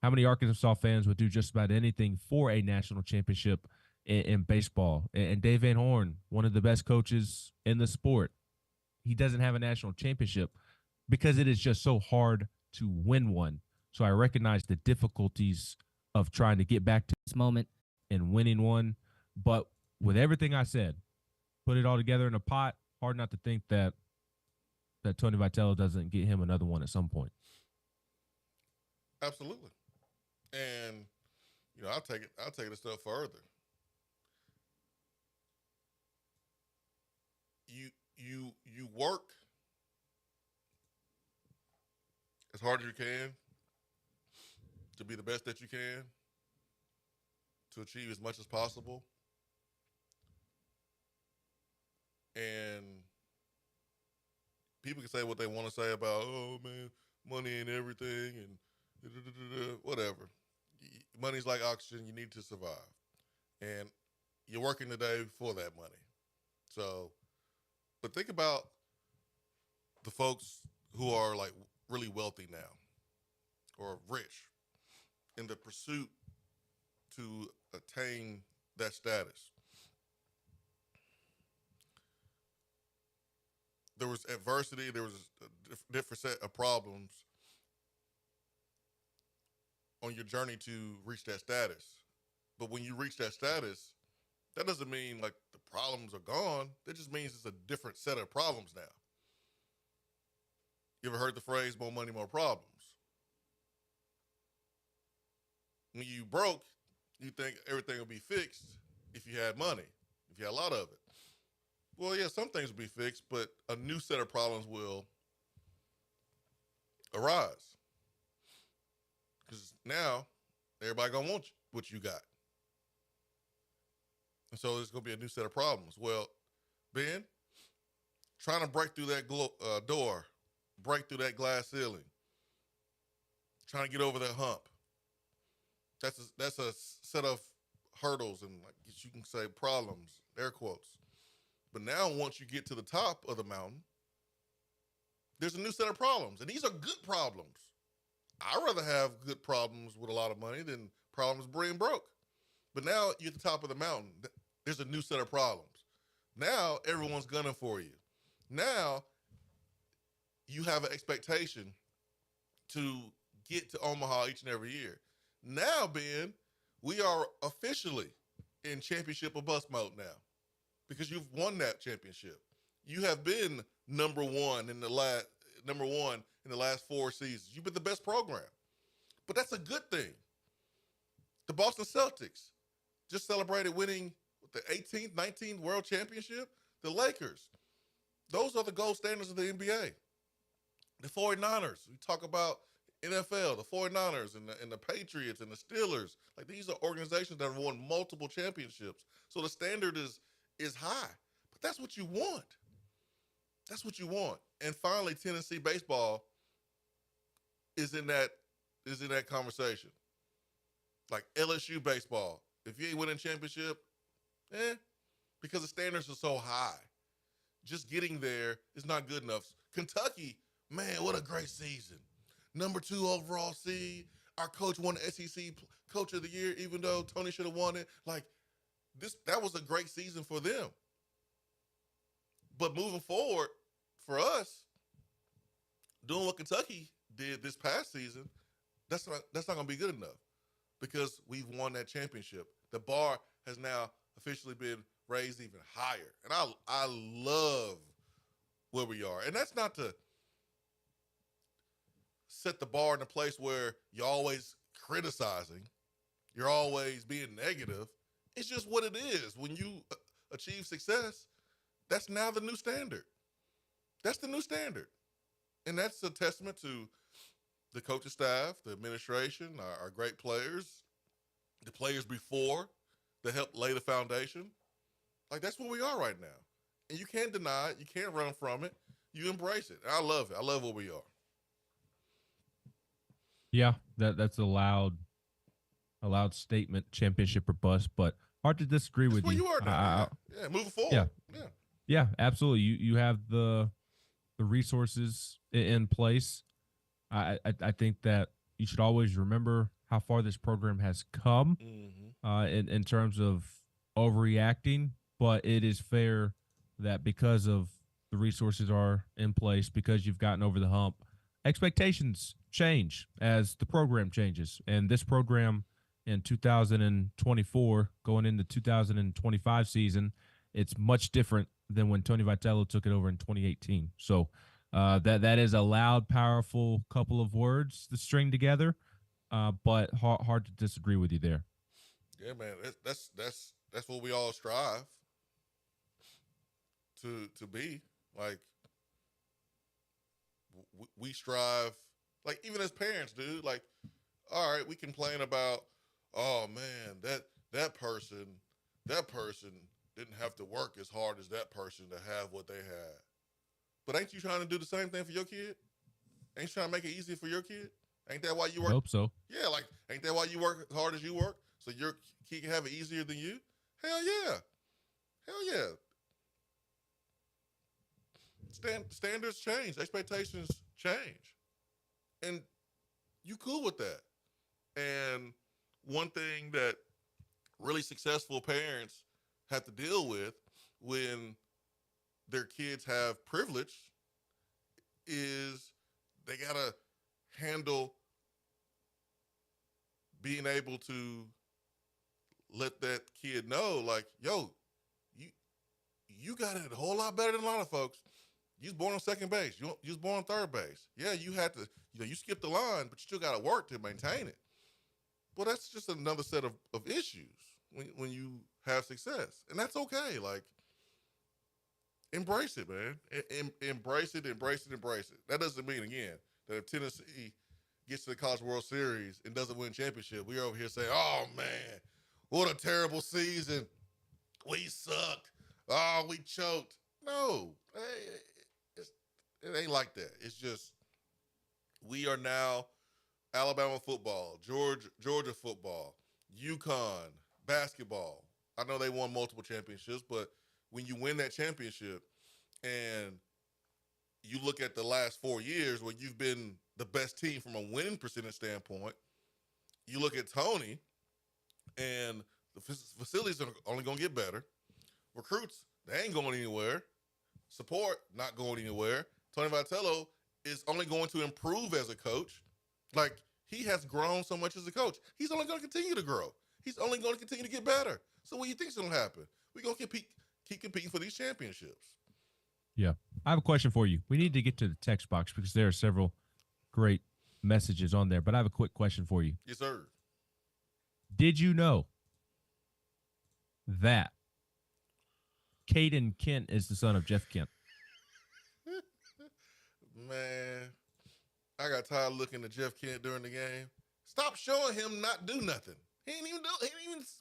how many Arkansas fans would do just about anything for a national championship in baseball? And Dave Van Horn, one of the best coaches in the sport, he doesn't have a national championship because it is just so hard to win one. So I recognize the difficulties of trying to get back to this moment and winning one. But with everything I said, put it all together in a pot, hard not to think that Tony Vitello doesn't get him another one at some point. Absolutely. And I'll take it a step further. You work as hard as you can to be the best that you can, to achieve as much as possible. And people can say what they want to say about, oh man, money ain't everything and whatever. Money's like oxygen. You need to survive. And you're working today for that money. So, but think about the folks who are like really wealthy now or rich in the pursuit to attain that status. There was adversity. There was a different set of problems on your journey to reach that status. But when you reach that status, that doesn't mean like the problems are gone. That just means it's a different set of problems now. You ever heard the phrase, more money, more problems? When you broke, you think everything will be fixed if you had money, if you had a lot of it. Well, yeah, some things will be fixed, but a new set of problems will arise. Because now everybody gonna want what you got. And so there's going to be a new set of problems. Well, Ben, trying to break through that door, break through that glass ceiling, trying to get over that hump. That's a set of hurdles and, like you can say, problems, air quotes. But now once you get to the top of the mountain, there's a new set of problems. And these are good problems. I'd rather have good problems with a lot of money than problems being broke. But now you're at the top of the mountain. There's a new set of problems. Now everyone's gunning for you. Now you have an expectation to get to Omaha each and every year. Now, Ben, we are officially in championship or bust mode now because you've won that championship. You have been number one in the last 4 seasons. You've been the best program. But that's a good thing. The Boston Celtics just celebrated winning the 18th, 19th World Championship. The Lakers, those are the gold standards of the NBA. The 49ers, we talk about NFL, the 49ers and the Patriots and the Steelers. Like, these are organizations that have won multiple championships. So the standard is high. But that's what you want. That's what you want. And finally, Tennessee baseball is in that conversation. Like LSU baseball. If you ain't winning championship, because the standards are so high. Just getting there is not good enough. Kentucky, man, what a great season. Number 2 overall seed. our coach won the SEC Coach of the Year, even though Tony should have won it. Like, that was a great season for them. But moving forward, for us, doing what Kentucky did this past season, that's not going to be good enough because we've won that championship. The bar has now officially been raised even higher. And I love where we are. And that's not to set the bar in a place where you're always criticizing, you're always being negative. It's just what it is. When you achieve success, that's now the new standard. That's the new standard. And that's a testament to the coaching staff, the administration, our great players, the players before that helped lay the foundation. Like, that's where we are right now. And you can't deny it. You can't run from it. You embrace it. And I love it. I love where we are. Yeah, that's a loud statement, championship or bust, but hard to disagree with where you. You are now. Yeah, moving forward. Yeah, absolutely. You have the resources in place. I think that you should always remember how far this program has come in terms of overreacting, but it is fair that because of the resources are in place, because you've gotten over the hump, expectations change as the program changes. And this program in 2024 going into 2025 season, it's much different than when Tony Vitello took it over in 2018. So that is a loud, powerful couple of words to string together, but hard to disagree with you there. Yeah, man, that's what we all strive to be. Like, we strive, like, even as parents, dude. Like, all right, we complain about, oh man, that person didn't have to work as hard as that person to have what they had. But ain't you trying to do the same thing for your kid? Ain't you trying to make it easier for your kid? Ain't that why you work? I hope so. Yeah, like, ain't that why you work as hard as you work? So your kid can have it easier than you? Hell yeah. Hell yeah. Standards change. Expectations change. And you cool with that. And one thing that really successful parents have to deal with when their kids have privilege is they got to handle being able to let that kid know, like, yo, you got it a whole lot better than a lot of folks. You was born on second base. You was born on third base. Yeah, you had to, you skipped the line, but you still got to work to maintain it. Well, that's just another set of issues when you have success. And that's okay. Like, embrace it, man. Embrace it. That doesn't mean, again, that if Tennessee gets to the College World Series and doesn't win championship, we're over here saying, oh, man, what a terrible season. We sucked. Oh, we choked. No, it ain't like that. It's just we are now Alabama football, Georgia football, UConn basketball. I know they won multiple championships, but when you win that championship and you look at the last 4 years where you've been the best team from a winning percentage standpoint, you look at Tony and the facilities are only going to get better. Recruits, they ain't going anywhere. Support, not going anywhere. Tony Vitello is only going to improve as a coach. Like, he has grown so much as a coach. He's only going to continue to grow. He's only going to continue to get better. So what do you think is going to happen? We're going to keep competing for these championships. Yeah. I have a question for you. We need to get to the text box because there are several great messages on there, but I have a quick question for you. Yes, sir. Did you know that Caden Kent is the son of Jeff Kent? Man, I got tired of looking at Jeff Kent during the game. Stop showing him not do nothing. He ain't even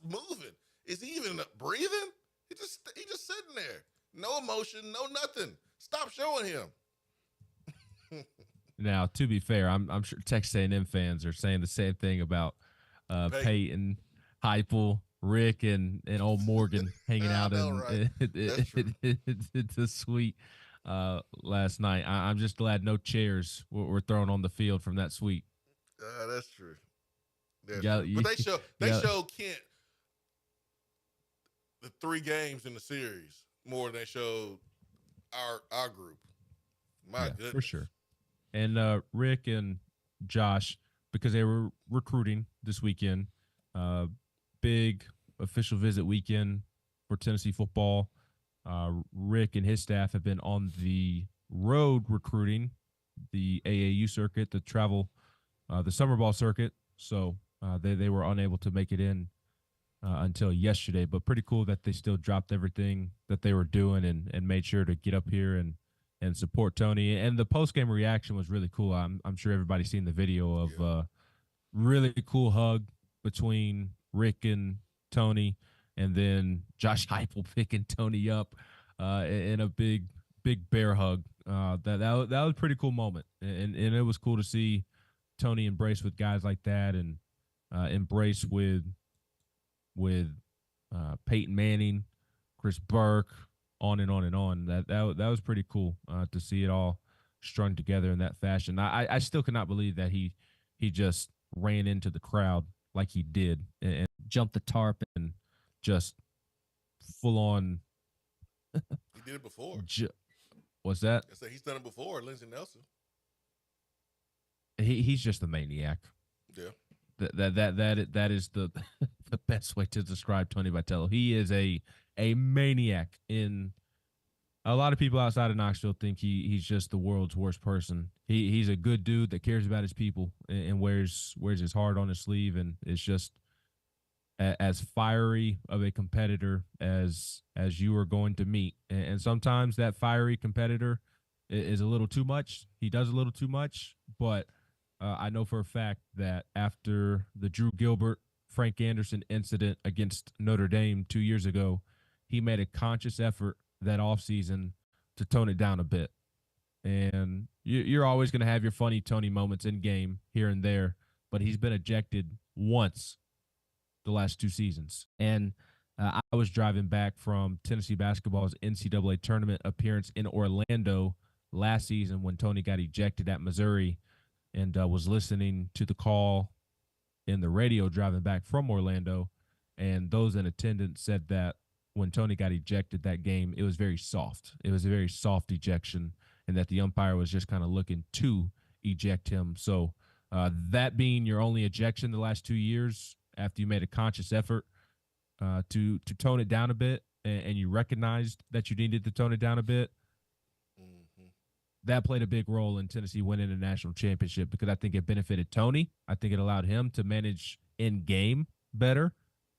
moving. Is he even breathing? He just sitting there. No emotion, no nothing. Stop showing him. Now, to be fair, I'm sure Texas A&M fans are saying the same thing about Peyton, Heupel, Rick, and old Morgan hanging out in the suite last night. I'm just glad no chairs were thrown on the field from that suite. That's true. Yeah, but they showed Kent the 3 games in the series more than they showed our group. My goodness. For sure. And Rick and Josh, because they were recruiting this weekend, big official visit weekend for Tennessee football. Rick and his staff have been on the road recruiting the AAU circuit, the travel, the summer ball circuit. So they were unable to make it in until yesterday, but pretty cool that they still dropped everything that they were doing and made sure to get up here and support Tony. And the post-game reaction was really cool. I'm sure everybody's seen the video of really cool hug between Rick and Tony, and then Josh Heupel picking Tony up in a big bear hug. That was a pretty cool moment, and it was cool to see Tony embrace with guys like that, and embrace with Peyton Manning, Chris Burke, on and on and on. That was pretty cool to see it all strung together in that fashion. I still cannot believe that he just ran into the crowd like he did and jumped the tarp and just full on. He did it before. What's that? I said he's done it before. Lindsey Nelson. He's just a maniac. Yeah. That is the the best way to describe Tony Vitello. He is a maniac. In a lot of people outside of Knoxville think he's just the world's worst person. He's a good dude that cares about his people and wears his heart on his sleeve, and is just as fiery of a competitor as you are going to meet. And sometimes that fiery competitor is a little too much. He does a little too much, but I know for a fact that after the Drew Gilbert, Frank Anderson incident against Notre Dame 2 years ago, he made a conscious effort that offseason to tone it down a bit. And you're always going to have your funny Tony moments in game here and there, but he's been ejected once the last 2 seasons. And I was driving back from Tennessee basketball's NCAA tournament appearance in Orlando last season when Tony got ejected at Missouri, and was listening to the call in the radio driving back from Orlando. And those in attendance said that when Tony got ejected that game, it was very soft. It was a very soft ejection, and that the umpire was just kind of looking to eject him. So that being your only ejection the last 2 years, after you made a conscious effort to tone it down a bit, and you recognized that you needed to tone it down a bit, that played a big role in Tennessee winning a national championship, because I think it benefited Tony. I think it allowed him to manage in game better.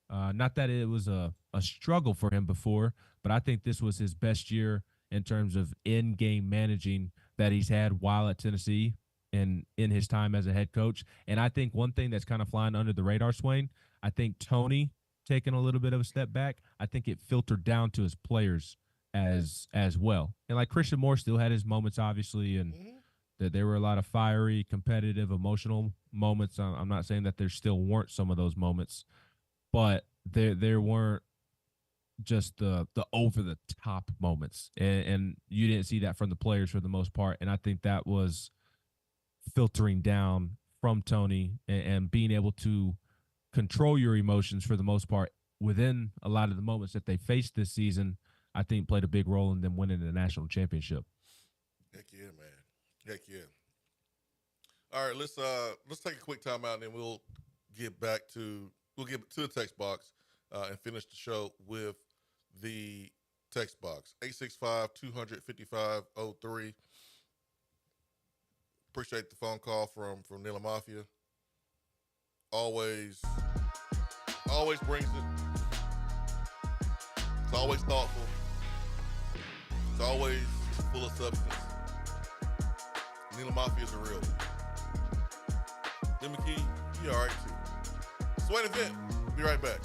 Not that it was a struggle for him before, but I think this was his best year in terms of in-game managing that he's had while at Tennessee and in his time as a head coach. And I think one thing that's kind of flying under the radar, Swain, I think Tony taking a little bit of a step back, I think it filtered down to his players as well. And like Christian Moore still had his moments, obviously, and that there were a lot of fiery, competitive, emotional moments. I'm not saying that there still weren't some of those moments, but there weren't just the over the top moments, and you didn't see that from the players for the most part. And I think that was filtering down from Tony and being able to control your emotions for the most part within a lot of the moments that they faced this season. I think played a big role in them winning the national championship. Heck yeah, man. Heck yeah. All right, let's take a quick timeout, and then we'll get to the text box and finish the show with the text box. 865-200-5503. Appreciate the phone call from Nilla Mafia. Always brings it. It's always thoughtful. It's always full of substance. Nilla Mafia is a real one. Jim McKee, you all right too. Swain Event, be right back.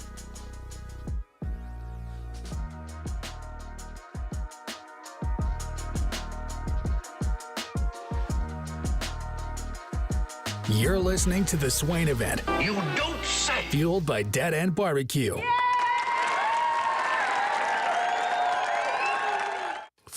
You're listening to the Swain Event. You don't say. Fueled by Dead End Barbecue.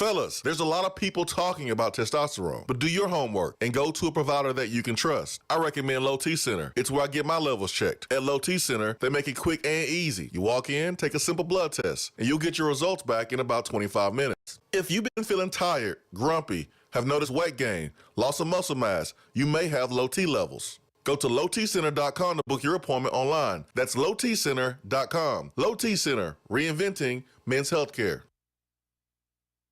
Fellas, there's a lot of people talking about testosterone, but do your homework and go to a provider that you can trust. I recommend Low T Center. It's where I get my levels checked. At Low T Center, they make it quick and easy. You walk in, take a simple blood test, and you'll get your results back in about 25 minutes. If you've been feeling tired, grumpy, have noticed weight gain, loss of muscle mass, you may have low T levels. Go to lowtcenter.com to book your appointment online. That's lowtcenter.com. Low T Center, reinventing men's healthcare.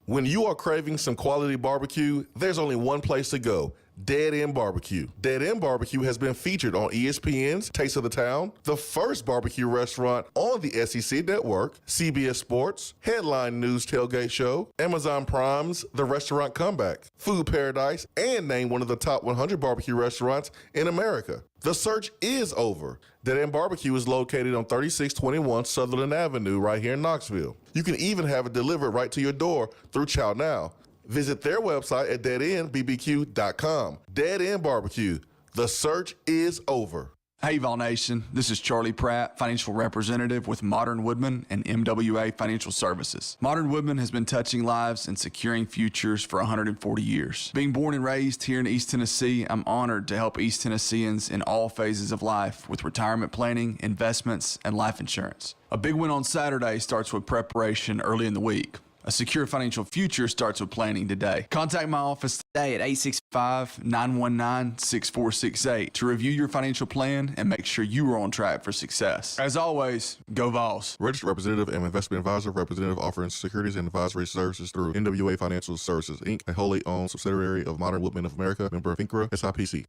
When you are craving some quality barbecue, there's only one place to go. Dead End Barbecue. Dead End Barbecue has been featured on ESPN's Taste of the Town, the first barbecue restaurant on the SEC Network, CBS Sports, Headline News Tailgate Show, Amazon Prime's The Restaurant Comeback, Food Paradise, and named one of the top 100 barbecue restaurants in America. The search is over. Dead End Barbecue is located on 3621 Sutherland Avenue right here in Knoxville. You can even have it delivered right to your door through Chow Now. Visit their website at deadendbbq.com. Dead End Barbecue. The search is over. Hey, Vol Nation. This is Charlie Pratt, financial representative with Modern Woodman and MWA Financial Services. Modern Woodman has been touching lives and securing futures for 140 years. Being born and raised here in East Tennessee, I'm honored to help East Tennesseans in all phases of life with retirement planning, investments, and life insurance. A big win on Saturday starts with preparation early in the week. A secure financial future starts with planning today. Contact my office today at 865-919-6468 to review your financial plan and make sure you are on track for success. As always, go Vols. Registered representative and investment advisor, representative offering securities and advisory services through NWA Financial Services, Inc., a wholly owned subsidiary of Modern Woodman of America, member of FINCRA, SIPC.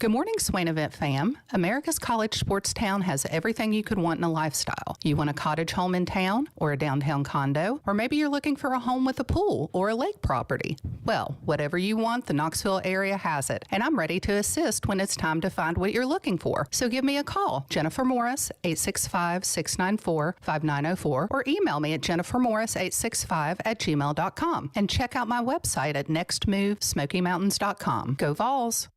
Good morning, Swain Event fam. America's College Sports Town has everything you could want in a lifestyle. You want a cottage home in town or a downtown condo, or maybe you're looking for a home with a pool or a lake property. Well, whatever you want, the Knoxville area has it, and I'm ready to assist when it's time to find what you're looking for. So give me a call, Jennifer Morris, 865-694-5904, or email me at jennifermorris865@gmail.com, and check out my website at nextmovesmokymountains.com. Go Vols!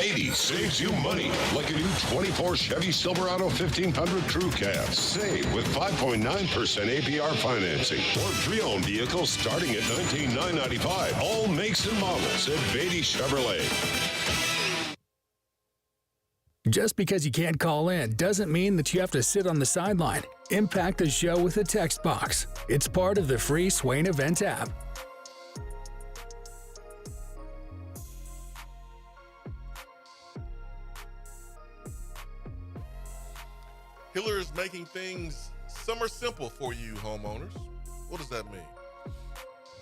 80 saves you money, like a new 24 Chevy Silverado 1500 Crew Cab. Save with 5.9% APR financing or pre-owned vehicles starting at $19,995. All makes and models at Beatty Chevrolet. Just because you can't call in doesn't mean that you have to sit on the sideline. Impact the show with a text box. It's part of the free Swain Event app. Hiller is making things summer simple for you homeowners. What does that mean?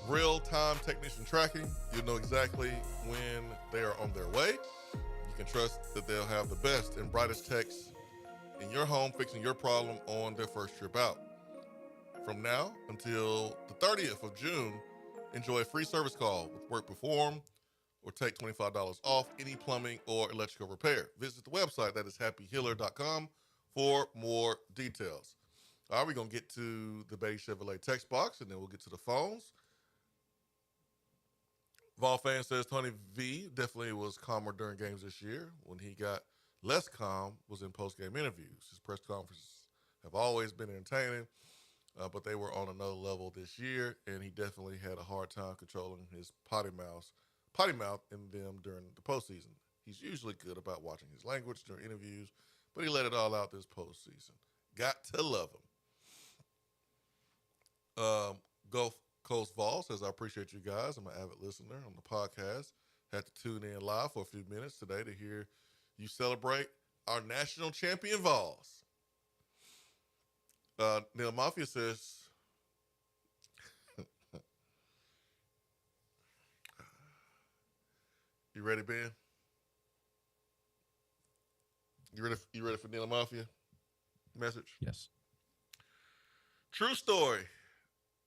Real-time technician tracking. You'll know exactly when they are on their way. You can trust that they'll have the best and brightest techs in your home fixing your problem on their first trip out. From now until the 30th of June, enjoy a free service call with work performed or take $25 off any plumbing or electrical repair. Visit the website, that is happyhiller.com, for more details. All right, we're going to get to the Beatty Chevrolet text box, and then we'll get to the phones. Vol fan says Tony V definitely was calmer during games this year. When he got less calm was in post-game interviews. His press conferences have always been entertaining, but they were on another level this year, and he definitely had a hard time controlling his potty mouth in them during the postseason. He's usually good about watching his language during interviews, but he let it all out this postseason. Got to love him. Gulf Coast Vol says, I appreciate you guys. I'm an avid listener on the podcast. Had to tune in live for a few minutes today to hear you celebrate our national champion Vols. Neil Mafia says, you ready, Ben? You ready for Neil Mafia message? Yes. True story.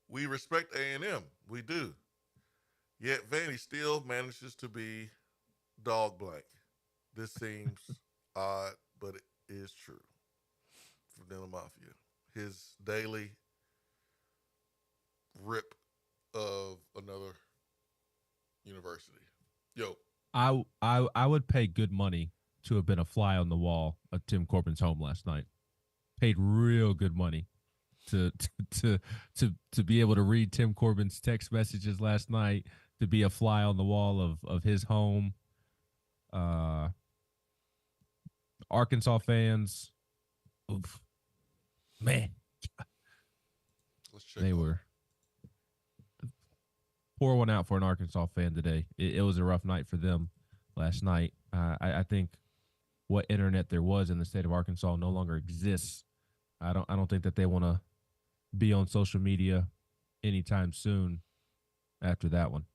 We respect A&M. We do. Yet Vandy still manages to be dog blank. This seems odd, but it is true. For Neil Mafia. His daily rip of another university. Yo. I would pay good money to have been a fly on the wall at Tim Corbin's home last night. Paid real good money. to be able to read Tim Corbin's text messages last night, to be a fly on the wall of his home. Arkansas fans, oof, man, they were pour one out for an Arkansas fan today. It was a rough night for them last night. I think what internet there was in the state of Arkansas no longer exists. I don't think that they want to be on social media anytime soon after that one.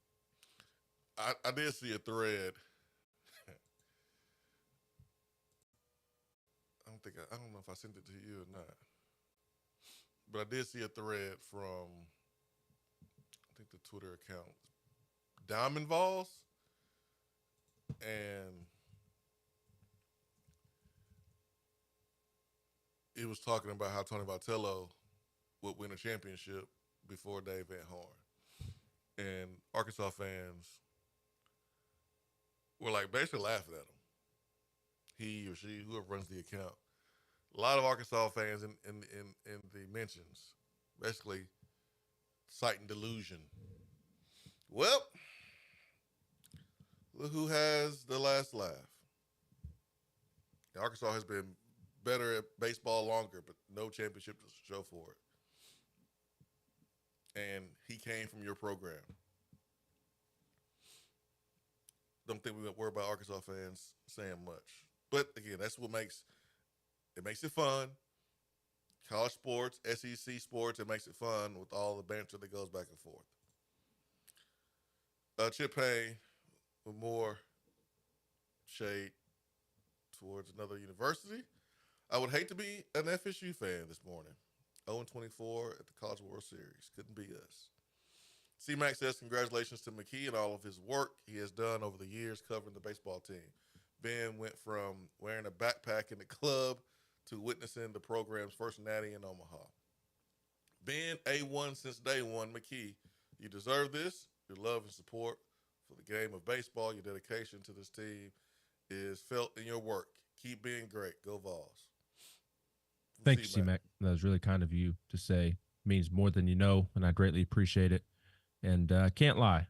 I did see a thread. I don't know if I sent it to you or not, but I did see a thread from, I think, the Twitter account Diamond Vols, and it was talking about how Tony Vitello would win a championship before Dave Van Horn, and Arkansas fans were like basically laughing at him. He or she, whoever runs the account. A lot of Arkansas fans in the mentions basically citing delusion. Well, look who has the last laugh. Arkansas has been better at baseball longer, but no championship to show for it. And he came from your program. Don't think we worry about Arkansas fans saying much. But again, that's what makes it fun. College sports, SEC sports, it makes it fun with all the banter that goes back and forth. Chip Payne with more shade towards another university. I would hate to be an FSU fan this morning. 0-24 at the College World Series. Couldn't be us. C-Mac says congratulations to McKee and all of his work he has done over the years covering the baseball team. Ben went from wearing a backpack in the club to witnessing the program's first natty in Omaha. Ben, A1 since day one. McKee, you deserve this. Your love and support for the game of baseball, your dedication to this team is felt in your work. Keep being great. Go Vols. Thank you, C-Mac. That was really kind of you to say. It means more than you know, and I greatly appreciate it. And can't lie,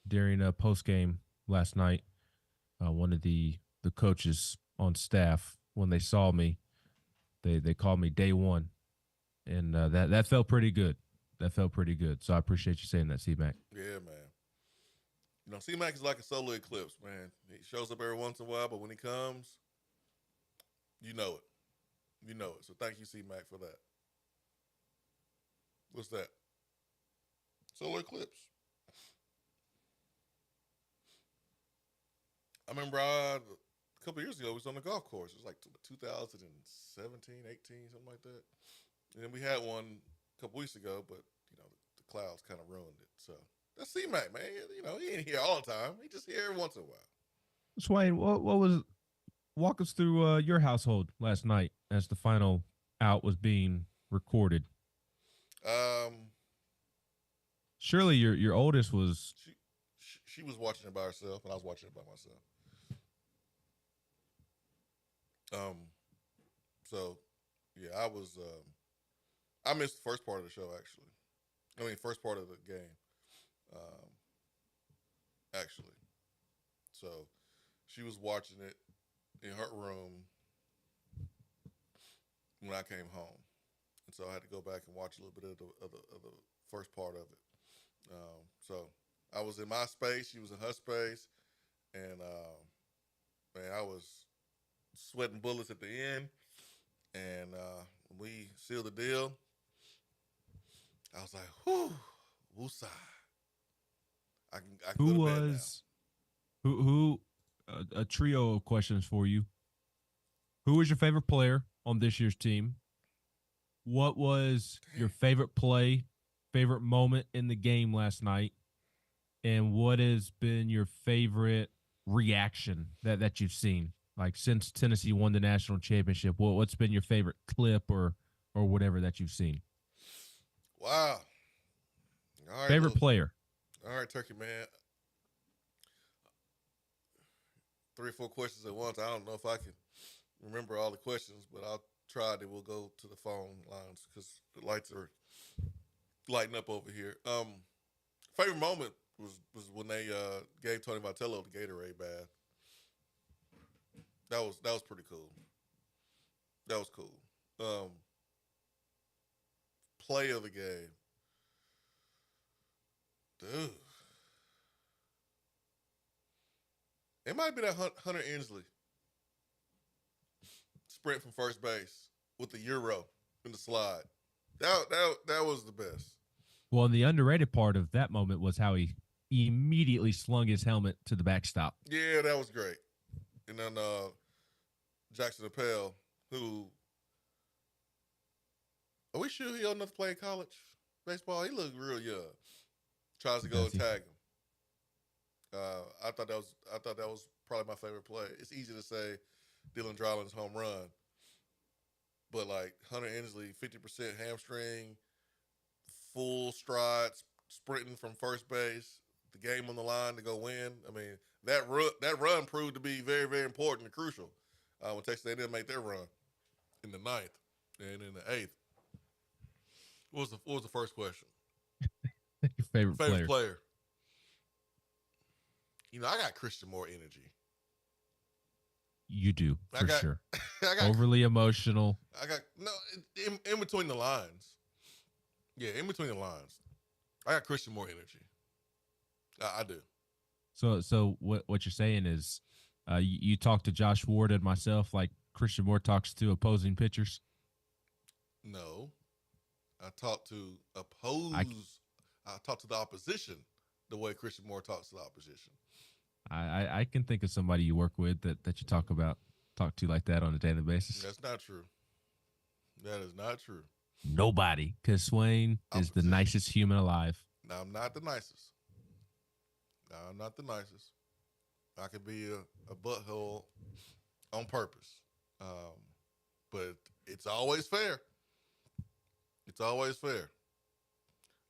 during a post-game last night, one of the coaches on staff, when they saw me, they called me day one, and that felt pretty good. That felt pretty good. So I appreciate you saying that, C-Mac. Yeah, man. You know, C-Mac is like a solar eclipse, man. He shows up every once in a while, but when he comes, you know it. You know it. So thank you, C-Mac, for that. What's that? Solar eclipse. I remember a couple of years ago, we was on the golf course. It was like 2017, 18, something like that. And then we had one a couple weeks ago, but, you know, the clouds kind of ruined it. So that's C-Mac, man. You know, he ain't here all the time. He just here every once in a while. Swain, what was – walk us through your household last night as the final out was being recorded. Surely your oldest was – She was watching it by herself, and I was watching it by myself. So yeah, I missed the first part of the show, actually. I mean, first part of the game, actually. So she was watching it in her room when I came home, and so I had to go back and watch a little bit of the first part of it. So I was in my space, she was in her space, and man, I was sweating bullets at the end. And when we sealed the deal, I was like, whew, woosah. I can who go to bed was now. Who a trio of questions for you. Who was your favorite player on this year's team? What was your favorite play, favorite moment in the game last night? And what has been your favorite reaction that you've seen? Like since Tennessee won the national championship, what's been your favorite clip or whatever that you've seen? Wow. All right, favorite player. All right, Turkey Man. 3 or 4 questions at once. I don't know if I can remember all the questions, but I'll tried it, we'll go to the phone lines because the lights are lighting up over here. Favorite moment was when they gave Tony Vitello the Gatorade bath. That was pretty cool. That was cool. Play of the game. Dude. It might be that Hunter Inslee sprint from first base with the Euro in the slide. That was the best. Well, and the underrated part of that moment was how he immediately slung his helmet to the backstop. Yeah, that was great. And then Jackson Appel, who, are we sure he old enough to play in college baseball? He looked real young. Tries to go and tag him. I thought that was probably my favorite play. It's easy to say Dylan Dryland's home run, but like Hunter Inslee, 50% hamstring, full strides, sprinting from first base, the game on the line to go win. I mean, that run proved to be very, very important and crucial when Texas A&M made their run in the 9th and in the 8th. What was the first question? Your favorite player. You know, I got Christian Moore energy. You do, for sure. I got, overly emotional. I got in between the lines. Yeah, in between the lines. I got Christian Moore energy. I do. So what you're saying is you talk to Josh Ward and myself like Christian Moore talks to opposing pitchers? No. I talk to the opposition the way Christian Moore talks to the opposition. I can think of somebody you work with that you talk to like that on a daily basis. That's not true. That is not true. Nobody, because Swain is the nicest human alive. No, I'm not the nicest. I could be a butthole on purpose. But it's always fair.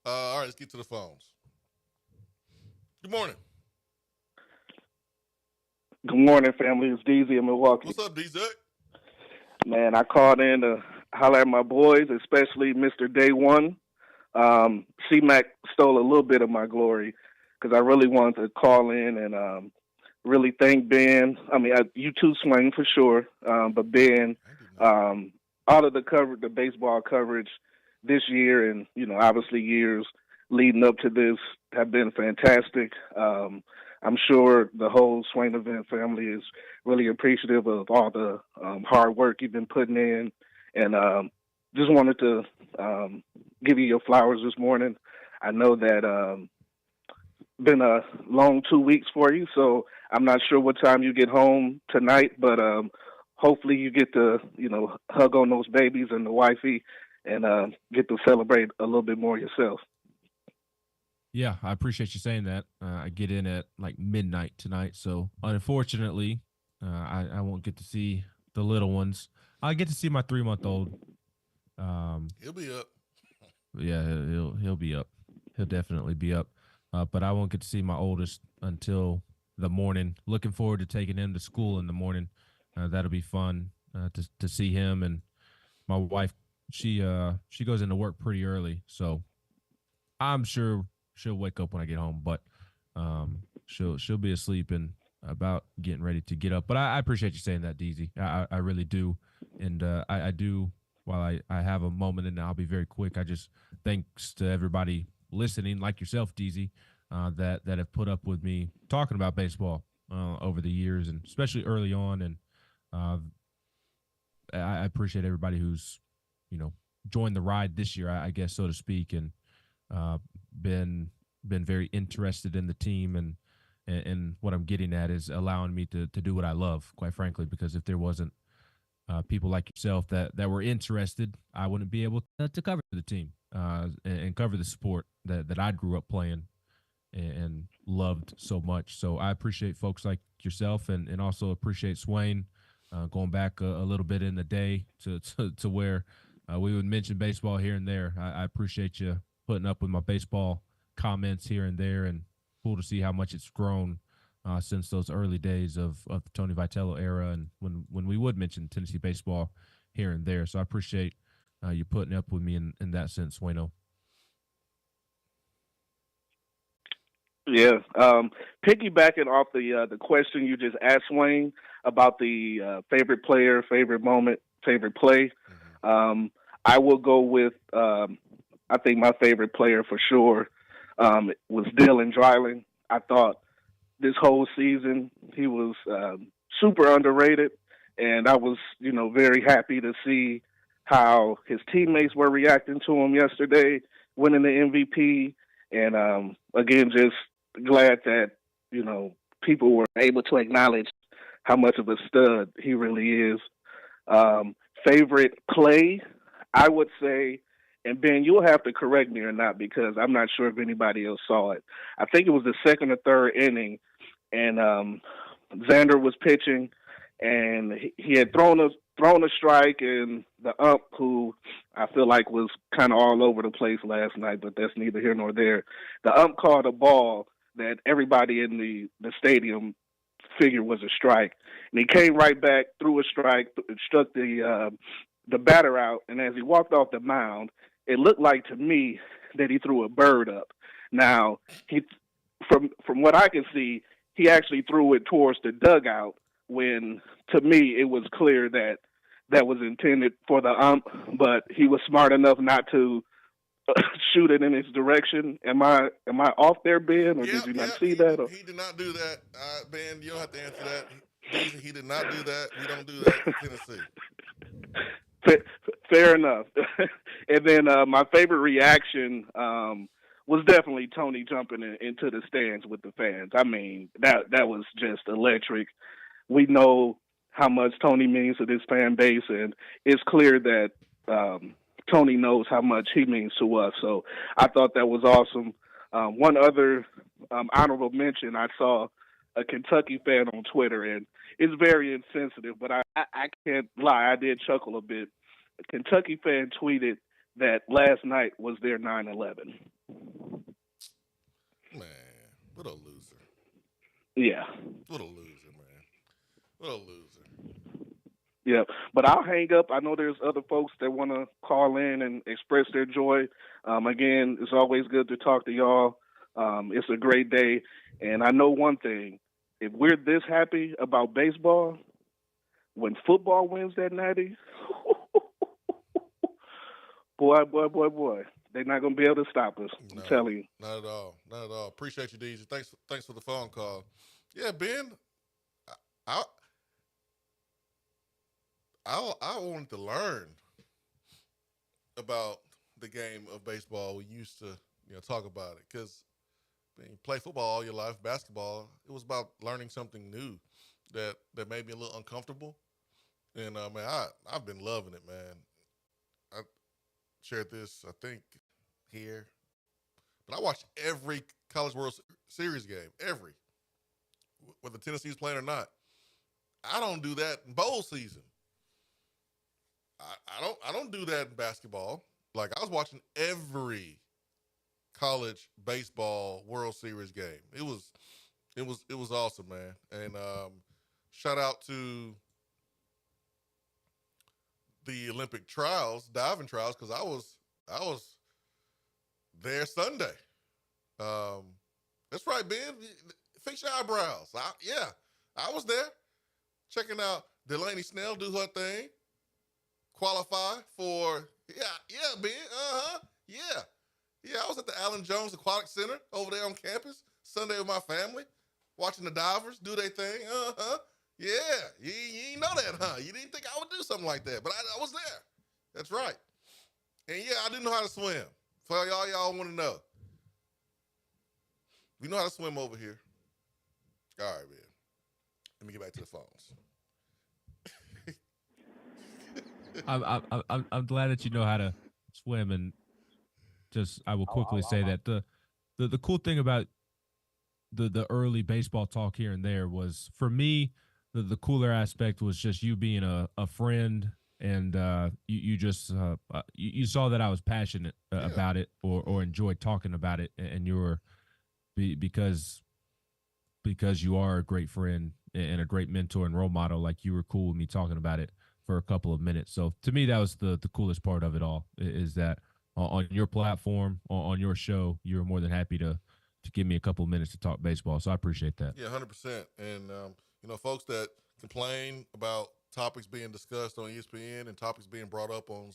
All right, let's get to the phones. Good morning. Good morning, family. It's DZ in Milwaukee. What's up, DZ? Man, I called in to holler at my boys, especially Mr. Day One. C-Mac stole a little bit of my glory because I really wanted to call in and really thank Ben. I mean, you too, Swain, for sure. But Ben, all of the baseball coverage this year and, obviously years leading up to this have been fantastic. I'm sure the whole Swain Event family is really appreciative of all the hard work you've been putting in. And just wanted to give you your flowers this morning. I know that been a long 2 weeks for you, so I'm not sure what time you get home tonight, but hopefully you get to, hug on those babies and the wifey and get to celebrate a little bit more yourself. Yeah, I appreciate you saying that. I get in at like midnight tonight, so unfortunately, I won't get to see the little ones. I get to see my 3-month-old. He'll be up. Yeah, he'll be up. He'll definitely be up. But I won't get to see my oldest until the morning. Looking forward to taking him to school in the morning. That'll be fun to see him. And my wife, she goes into work pretty early, so I'm sure she'll wake up when I get home. But she'll be asleep and about getting ready to get up. But I appreciate you saying that, DZ. I really do. And I do, while I have a moment, and I'll be very quick, I just thanks to everybody listening, like yourself, DZ, that have put up with me talking about baseball over the years, and especially early on. And I appreciate everybody who's, joined the ride this year, I guess, so to speak, and been very interested in the team. And what I'm getting at is allowing me to do what I love, quite frankly, because if there wasn't people like yourself that were interested, I wouldn't be able to cover the team and cover the sport that I grew up playing and loved so much. So I appreciate folks like yourself and also appreciate Swain going back a little bit in the day to where we would mention baseball here and there. I appreciate you putting up with my baseball comments here and there, and cool to see how much it's grown since those early days of the Tony Vitello era, and when we would mention Tennessee baseball here and there. So I appreciate you putting up with me in that sense, Wayno. Yeah. Piggybacking off the question you just asked, Wayne, about the favorite player, favorite moment, favorite play, I will go with I think my favorite player for sure was Dylan Dreiling. I thought this whole season he was super underrated, and I was, very happy to see how his teammates were reacting to him yesterday, winning the MVP, and again, just glad that people were able to acknowledge how much of a stud he really is. Favorite play, I would say, and Ben, you'll have to correct me or not because I'm not sure if anybody else saw it. I think it was the second or third inning, and Xander was pitching, and he had thrown a strike, and the ump, who I feel like was kind of all over the place last night, but that's neither here nor there. The ump called a ball that everybody in the stadium figured was a strike, and he came right back, threw a strike, struck the batter out, and as he walked off the mound, it looked like to me that he threw a bird up. Now, from what I can see, he actually threw it towards the dugout when, to me, it was clear that was intended for the ump, but he was smart enough not to shoot it in his direction. Am I off there, Ben, or did you not see that? Or? He did not do that, Ben. You don't have to answer that. He did not do that. We don't do that in Tennessee. Fair enough. And then my favorite reaction was definitely Tony jumping into the stands with the fans. I mean, that was just electric. We know how much Tony means to this fan base, and it's clear that Tony knows how much he means to us. So I thought that was awesome. One other honorable mention, I saw a Kentucky fan on Twitter, and it's very insensitive, but I can't lie, I did chuckle a bit. A Kentucky fan tweeted that last night was their 9/11. Man, what a loser. Yeah. What a loser, man. What a loser. Yeah, but I'll hang up. I know there's other folks that want to call in and express their joy. Again, it's always good to talk to y'all. It's a great day. And I know one thing. If we're this happy about baseball, when football wins that natty, boy, they're not going to be able to stop us. I'm telling you. Not at all. Not at all. Appreciate you, DJ. Thanks for the phone call. Yeah, Ben, I wanted to learn about the game of baseball. We used to, talk about it because you play football all your life, basketball. It was about learning something new that made me a little uncomfortable. And man, I've been loving it, man. I shared this, I think, here, but I watched every College World Series game, every, whether Tennessee's playing or not. I don't do that in bowl season. I don't do that in basketball. Like, I was watching every college baseball World Series game. It was awesome, man. And shout out to the Olympic trials, diving trials, because I was there Sunday. That's right, Ben. Fix your eyebrows. I was there checking out Delaney Snell do her thing. Qualify for, Ben, I was at the Allen Jones Aquatic Center over there on campus Sunday with my family, watching the divers do their thing, yeah, you didn't know that, huh? You didn't think I would do something like that, but I was there. That's right. And yeah, I didn't know how to swim. For y'all want to know. We know how to swim over here. All right, man. Let me get back to the phones. I'm glad that you know how to swim, and just I will quickly say that the cool thing about the early baseball talk here and there was, for me, the cooler aspect was just you being a friend, and you just you saw that I was passionate about it or enjoyed talking about it, and you were because you are a great friend and a great mentor and role model. Like, you were cool with me talking about it. for a couple of minutes. So to me, that was the coolest part of it all, is that on your platform, on your show, you're more than happy to give me a couple of minutes to talk baseball. So I appreciate that. Yeah, 100%. And, folks that complain about topics being discussed on ESPN and topics being brought up on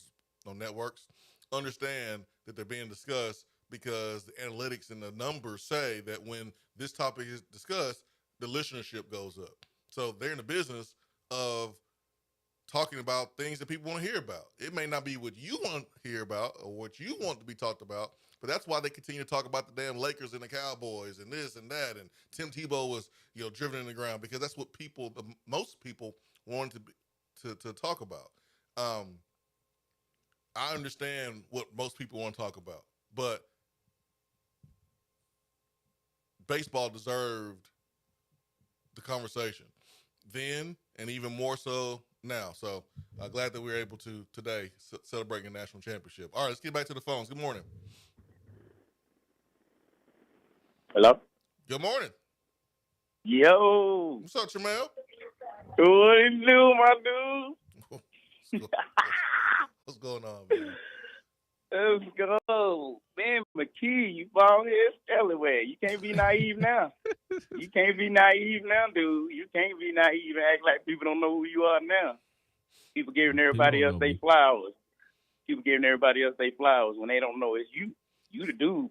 networks, understand that they're being discussed because the analytics and the numbers say that when this topic is discussed, the listenership goes up. So they're in the business of talking about things that people want to hear about. It may not be what you want to hear about or what you want to be talked about, but that's why they continue to talk about the damn Lakers and the Cowboys and this and that. And Tim Tebow was, driven in the ground because that's what most people wanted to talk about. I understand what most people want to talk about, but baseball deserved the conversation then and even more so now. So glad that we were able to today celebrating a national championship. All right, let's get back to the phones. Good morning. Hello? Good morning. Yo. What's up, Jamel? What you do, my dude? What's going on, man? Let's go. Man, McKee, you bald head everywhere. You can't be naive now. You can't be naive now, dude. You can't be naive and act like people don't know who you are now. People giving everybody else their flowers. People giving everybody else their flowers when they don't know it's you. You the dude.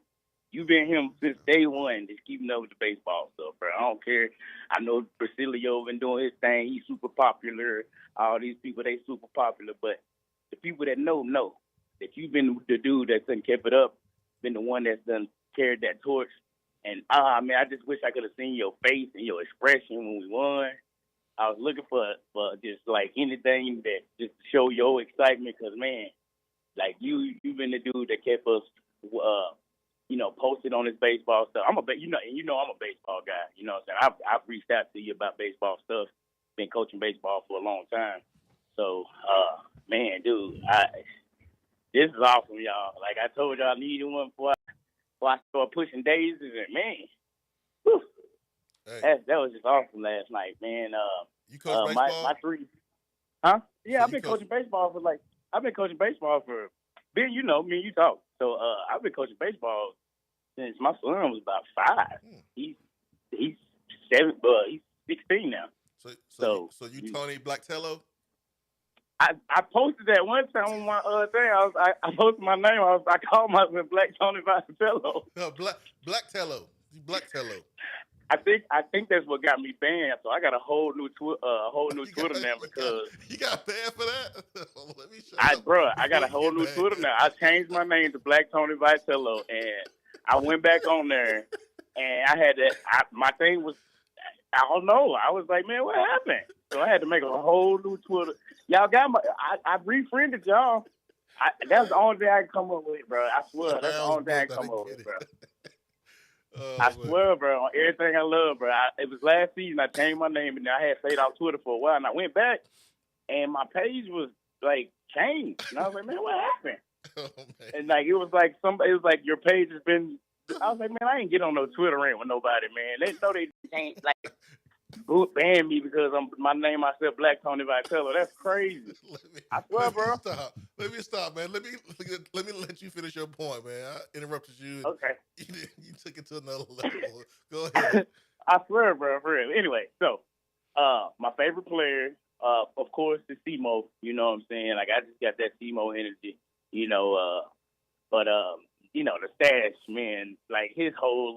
You've been him since day one, just keeping up with the baseball stuff, bro. I don't care. I know Basilio been doing his thing. He's super popular. All these people, they super popular. But the people that know that you've been the dude that's done kept it up, been the one that's done carried that torch. And, man, I just wish I could have seen your face and your expression when we won. I was looking for just, like, anything that just show your excitement because, man, like, you've been the dude that kept us posted on this baseball stuff. I'm a baseball guy. You know what I'm saying? I've reached out to you about baseball stuff. Been coaching baseball for a long time. So, man, dude, this is awesome, y'all. Like I told y'all, I needed one before I started pushing daisies, and man, whew, that was just awesome last night, man. You coach baseball? My three, huh? Yeah, So I've been coaching baseball for Ben. You know me, you talk. So I've been coaching baseball since my son was about 5. He's 7, but he's 16 now. So you Tony Blacktello? I posted that one time on my thing. I posted my name. I called myself Black Tony Vitello. No, Blacktello. Blacktello. I think that's what got me banned. So I got a whole new Twitter now because you got banned for that. Let me show I got a whole new Twitter now. I changed my name to Black Tony Vitello, and I went back on there, and I had my thing was, I don't know. I was like, man, what happened? So I had to make a whole new Twitter. Y'all got I refriended y'all. That's the only thing I can come up with, bro. I swear, that's the only thing I can come up with, bro. I swear, bro, on everything I love, bro. It was last season. I changed my name, and I had stayed off Twitter for a while, and I went back, and my page was like changed, and I was like, man, what happened? And like it was like your page has been. I was like, man, I ain't get on no Twitter rant with nobody, man. They know they can't like ban me because my name myself Black Tony Vitello. That's crazy. I swear, bro. Let me stop, man. Let me let you finish your point, man. I interrupted you. Okay. You took it to another level. Go ahead. I swear, bro, for real. Anyway, so my favorite player, of course, is Simo. You know what I'm saying? Like I just got that Simo energy. But the stash, man, like his whole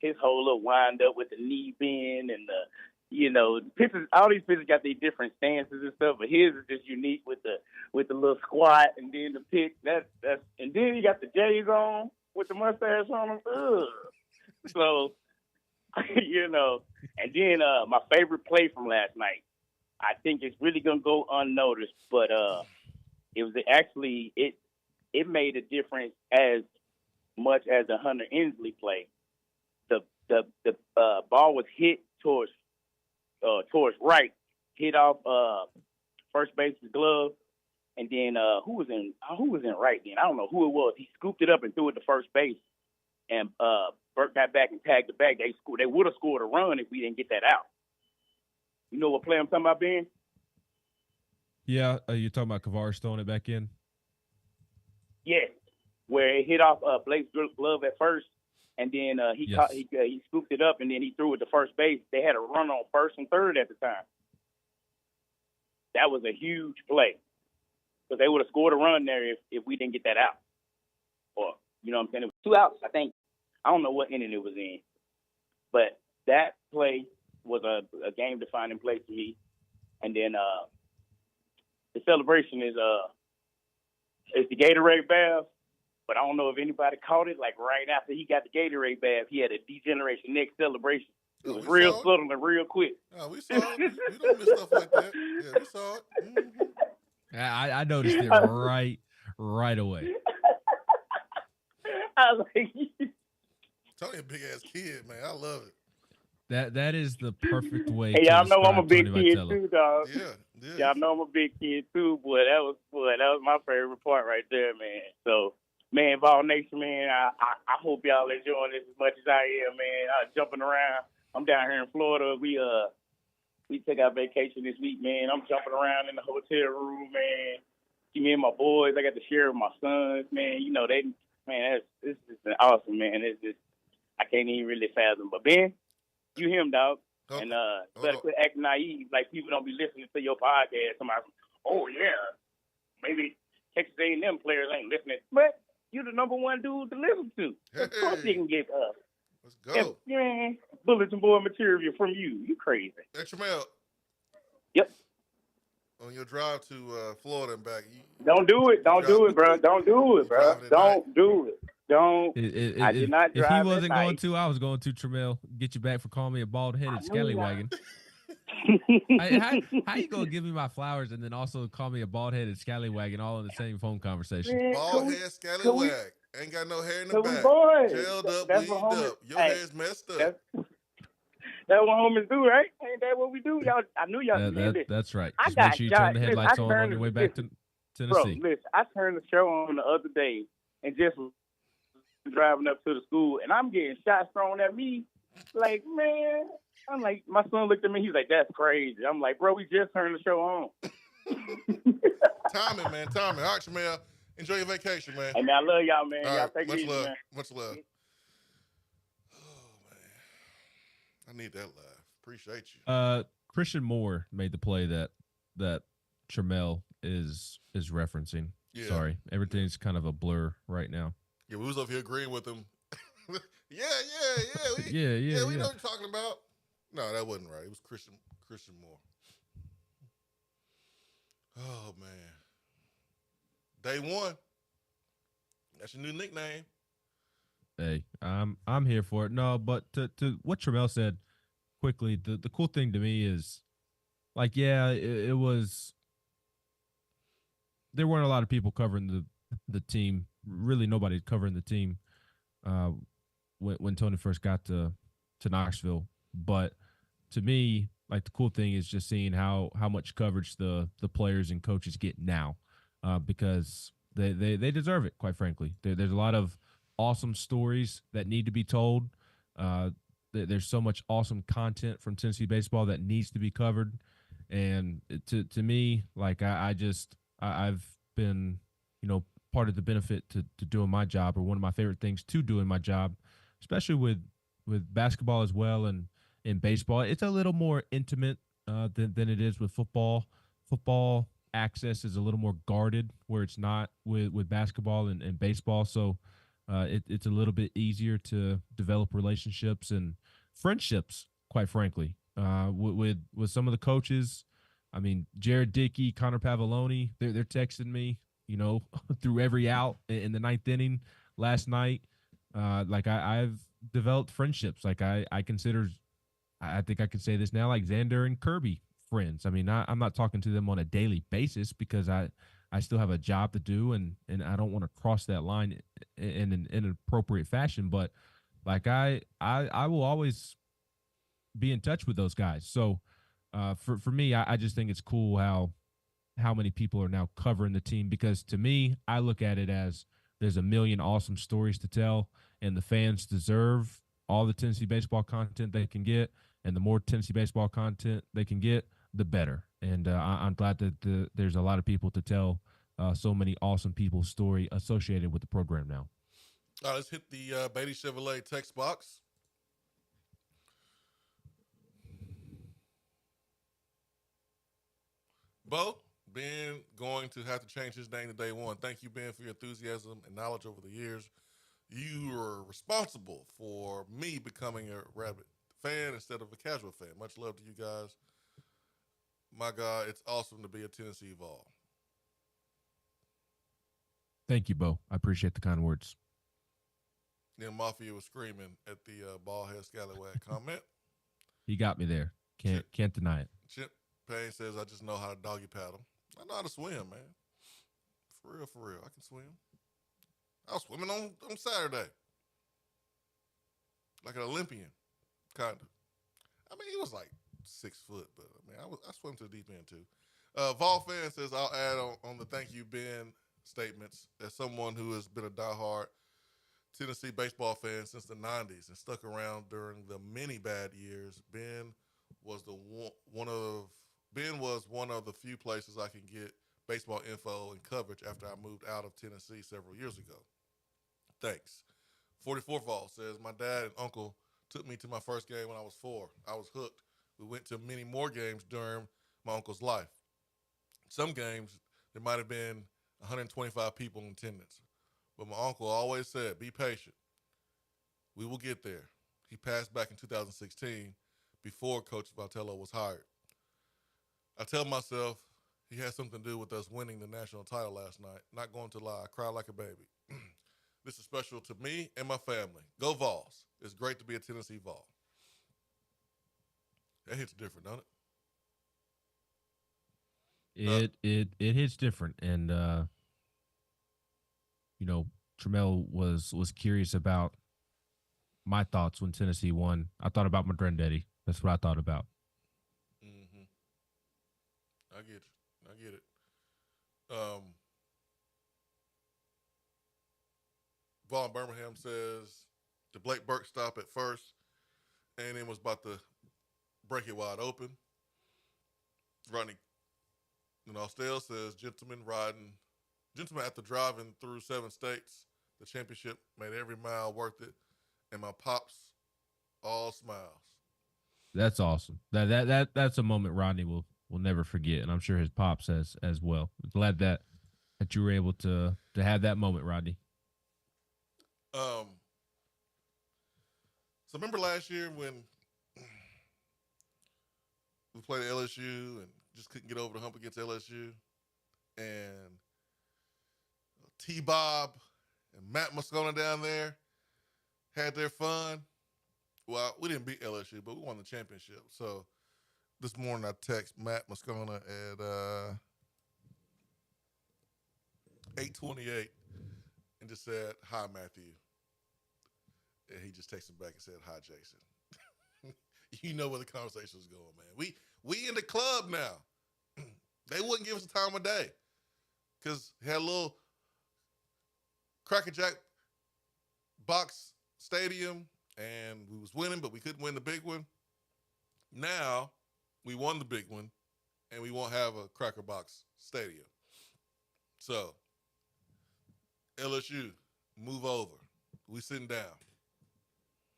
little wind up with the knee bend and the pitches. All these pitches got their different stances and stuff, but his is just unique with the little squat and then the pitch. And then he got the J's on with the mustache on him. Ugh. So, and then my favorite play from last night. I think it's really gonna go unnoticed, but it was actually it made a difference as much as the Hunter Inslee play. The ball was hit towards right, hit off first base's glove, and then who was in right then? I don't know who it was. He scooped it up and threw it to first base, and Burt got back and tagged it back. They would have scored a run if we didn't get that out. You know what play I'm talking about, Ben? Yeah, you're talking about Kavaris throwing it back in? Yes, where it hit off Blake's glove at first, and then he scooped it up, and then he threw it to first base. They had a run on first and third at the time. That was a huge play, because they would have scored a run there if we didn't get that out. Or, you know what I'm saying? It was 2 outs, I think. I don't know what inning it was in. But that play was a game-defining play to me. And then the celebration is the Gatorade bath. But I don't know if anybody caught it. Like, right after he got the Gatorade bath, he had a D-Generation next celebration. It was real subtle and real quick. Oh, we saw it. We don't miss stuff like that. Yeah, we saw it. Mm-hmm. I noticed it right away. I was like, Tony a big ass kid, man. I love it. That is the perfect way. Hey, y'all know I'm a big Tony kid Vitello. too, dog. Yeah. Y'all know I'm a big kid too, boy. That was my favorite part right there, man. So, man, Ball Nation, man, I hope y'all enjoying this as much as I am, man. Jumping around. I'm down here in Florida. We took our vacation this week, man. I'm jumping around in the hotel room, man. See me and my boys. I got to share with my sons, man. You know, this is awesome, man. It's just, I can't even really fathom. But Ben, you him, dog. And better quit acting naive. Like, people don't be listening to your podcast. Somebody, oh yeah, maybe Texas A&M players ain't listening, but you're the number one dude to listen to. Of course you can get us. Let's go. And, bulletin board material from you. You crazy. Hey, Tramel. Yep. On your drive to Florida and back. Don't do it. Don't do it, bro. Don't do it, bro. Don't do it. Don't. I did not drive. If he wasn't going to, I was going to, Tramel. Get you back for calling me a bald-headed scallywagon. How you gonna give me my flowers and then also call me a bald-headed scallywag all in the same phone conversation? Bald-head scallywag. Ain't got no hair in the back. Boys. Jailed up, That's weaved what up. Your hair's messed up. That's what homies do, right? Ain't that what we do? Y'all, I knew y'all did it. That's right. I Just got make sure you turn the shot. headlights Listen, on your way back to Tennessee. Bro, listen, I turned the show on the other day and just driving up to the school, and I'm getting shots thrown at me. Like, man, I'm like, my son looked at me. He's like, that's crazy. I'm like, bro, we just turned the show on. Timing, man. Timing. All right, Shamel. Enjoy your vacation, man. Hey, man, I love y'all, man. All Y'all right, take it easy, love. man. Much love. Oh, man. I need that laugh. Appreciate you. Christian Moore made the play that Tramel is referencing. Yeah. Sorry, everything's kind of a blur right now. Yeah, we was up here agreeing with him. Yeah. Yeah. We know what you're talking about. No, that wasn't right. It was Christian Moore. Oh, man. Day one. That's your new nickname. Hey, I'm here for it. No, but to what Tramel said quickly, the cool thing to me is, like, yeah, it was. There weren't a lot of people covering the team. Really, nobody covering the team when Tony first got to Knoxville. But to me, like, the cool thing is just seeing how much coverage the players and coaches get now, because they deserve it, quite frankly. There's a lot of awesome stories that need to be told. There's so much awesome content from Tennessee baseball that needs to be covered. And to me, like, I've been, part of the benefit to doing my job, or one of my favorite things to doing my job, especially with basketball as well. And in baseball, it's a little more intimate than it is with football. Football access is a little more guarded, where it's not with basketball and baseball. So it's a little bit easier to develop relationships and friendships, quite frankly, with some of the coaches. I mean, Jared Dickey, Connor Pavoloni, they're texting me, through every out in the ninth inning last night. Like, I've developed friendships. Like, I think I can say this now, like Xander and Kirby friends. I mean, I'm not talking to them on a daily basis because I still have a job to do, and I don't want to cross that line in an appropriate fashion. But, like, I will always be in touch with those guys. So for me, I just think it's cool how many people are now covering the team, because to me, I look at it as there's a million awesome stories to tell, and the fans deserve all the Tennessee baseball content they can get, and the more Tennessee baseball content they can get, the better. And I'm glad that there's a lot of people to tell so many awesome people's story associated with the program now. All right, let's hit the Beatty Chevrolet text box. Bo, Ben going to have to change his name to Day One. Thank you, Ben, for your enthusiasm and knowledge over the years. You were responsible for me becoming a Rabbit fan instead of a casual fan. Much love to you guys. My God, it's awesome to be a Tennessee Vol. Thank you, Bo. I appreciate the kind words. Then Mafia was screaming at the ballhead scallywag comment. He got me there. Can't deny it. Chip Payne says, I just know how to doggy paddle. I know how to swim, man. For real. I can swim. I was swimming on Saturday. Like an Olympian, kind of. I mean, he was like 6 foot, but I mean, I swim to the deep end too. Vol fan says, I'll add on the thank you, Ben statements. As someone who has been a diehard Tennessee baseball fan since the 90s and stuck around during the many bad years, Ben was one of the few places I can get baseball info and coverage after I moved out of Tennessee several years ago. Thanks. 44 Vol says, my dad and uncle took me to my first game when I was 4. I was hooked. We went to many more games during my uncle's life. Some games, there might have been 125 people in attendance. But my uncle always said, be patient. We will get there. He passed back in 2016 before Coach Vitello was hired. I tell myself he had something to do with us winning the national title last night. Not going to lie, I cried like a baby. This is special to me and my family. Go Vols. It's great to be a Tennessee Vol. That hits different, don't it? It hits different. And, Trammell was curious about my thoughts when Tennessee won. I thought about my granddaddy. That's what I thought about. Mm-hmm. I get it. Vaughn Birmingham says the Blake Burke stop at first, and then was about to break it wide open. Rodney Nostell says, gentlemen after driving through 7 states, the championship made every mile worth it, and my pops all smiles. That's awesome. That's a moment Rodney will never forget, and I'm sure his pops as well. Glad that you were able to have that moment, Rodney. So remember last year when we played LSU and just couldn't get over the hump against LSU, and T-Bob and Matt Moscona down there had their fun. Well, we didn't beat LSU, but we won the championship. So this morning I text Matt Moscona at 8:28 and just said, hi, Matthew. And he just texted back and said, hi, Jason. You know where the conversation was going, man. We in the club now. They wouldn't give us the time of day because had a little Cracker Jack box stadium and we was winning, but we couldn't win the big one. Now we won the big one and we won't have a Cracker Box stadium. So LSU, move over. We sitting down.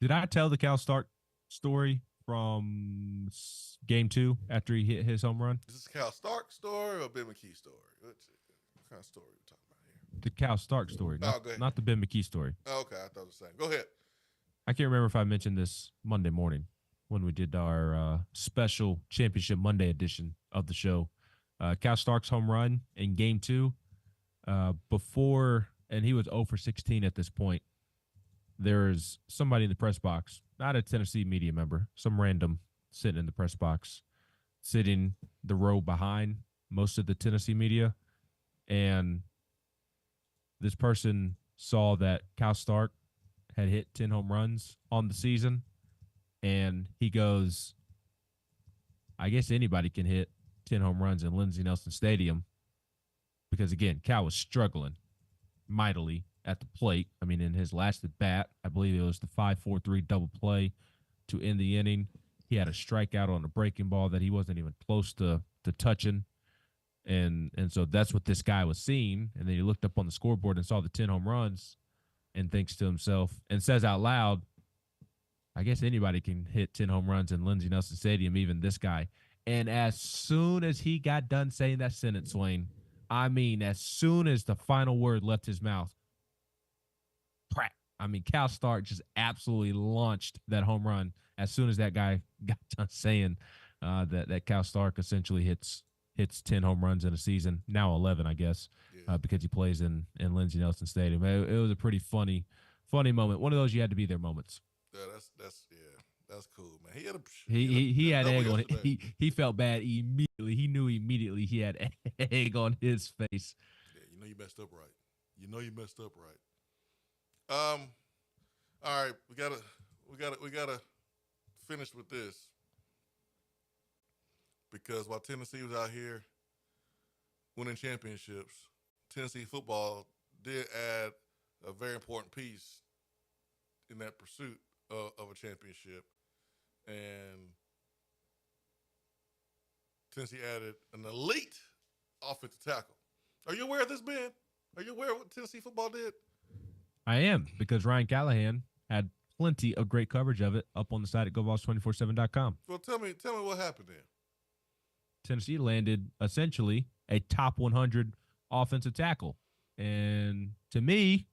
Did I tell the Cal Stark story from game 2 after he hit his home run? Is this a Cal Stark story or a Ben McKee story? What kind of story are we talking about here? The Cal Stark story, not the Ben McKee story. Oh, okay, I thought it was the same. Go ahead. I can't remember if I mentioned this Monday morning when we did our special Championship Monday edition of the show. Cal Stark's home run in game 2 before, and he was 0 for 16 at this point. There's somebody in the press box, not a Tennessee media member, some random sitting in the press box, sitting the row behind most of the Tennessee media. And this person saw that Cal Stark had hit 10 home runs on the season. And he goes, I guess anybody can hit 10 home runs in Lindsey Nelson Stadium. Because, again, Cal was struggling mightily at the plate. I mean, in his last at bat, I believe it was the 5-4-3 double play to end the inning. He had a strikeout on a breaking ball that he wasn't even close to the touching. And so that's what this guy was seeing. And then he looked up on the scoreboard and saw the 10 home runs and thinks to himself and says out loud, I guess anybody can hit 10 home runs in Lindsey Nelson Stadium, even this guy. And as soon as he got done saying that sentence, Swain, I mean, as soon as the final word left his mouth, Cal Stark just absolutely launched that home run as soon as that guy got done saying that Cal Stark essentially hits 10 home runs in a season, now 11, I guess, because he plays in Lindsey Nelson Stadium. It was a pretty funny moment. One of those you had to be there moments. Yeah, that's cool, man. He had egg on it. He felt bad immediately. He knew immediately he had egg on his face. Yeah, you know you messed up right. All right, we gotta finish with this, because while Tennessee was out here winning championships, Tennessee football did add a very important piece in that pursuit of a championship, and Tennessee added an elite offensive tackle. Are you aware of this, Ben? Are you aware of what Tennessee football did? I am, because Ryan Callahan had plenty of great coverage of it up on the site at GoVols247.com. Well, tell me what happened then. Tennessee landed essentially a top 100 offensive tackle. And to me,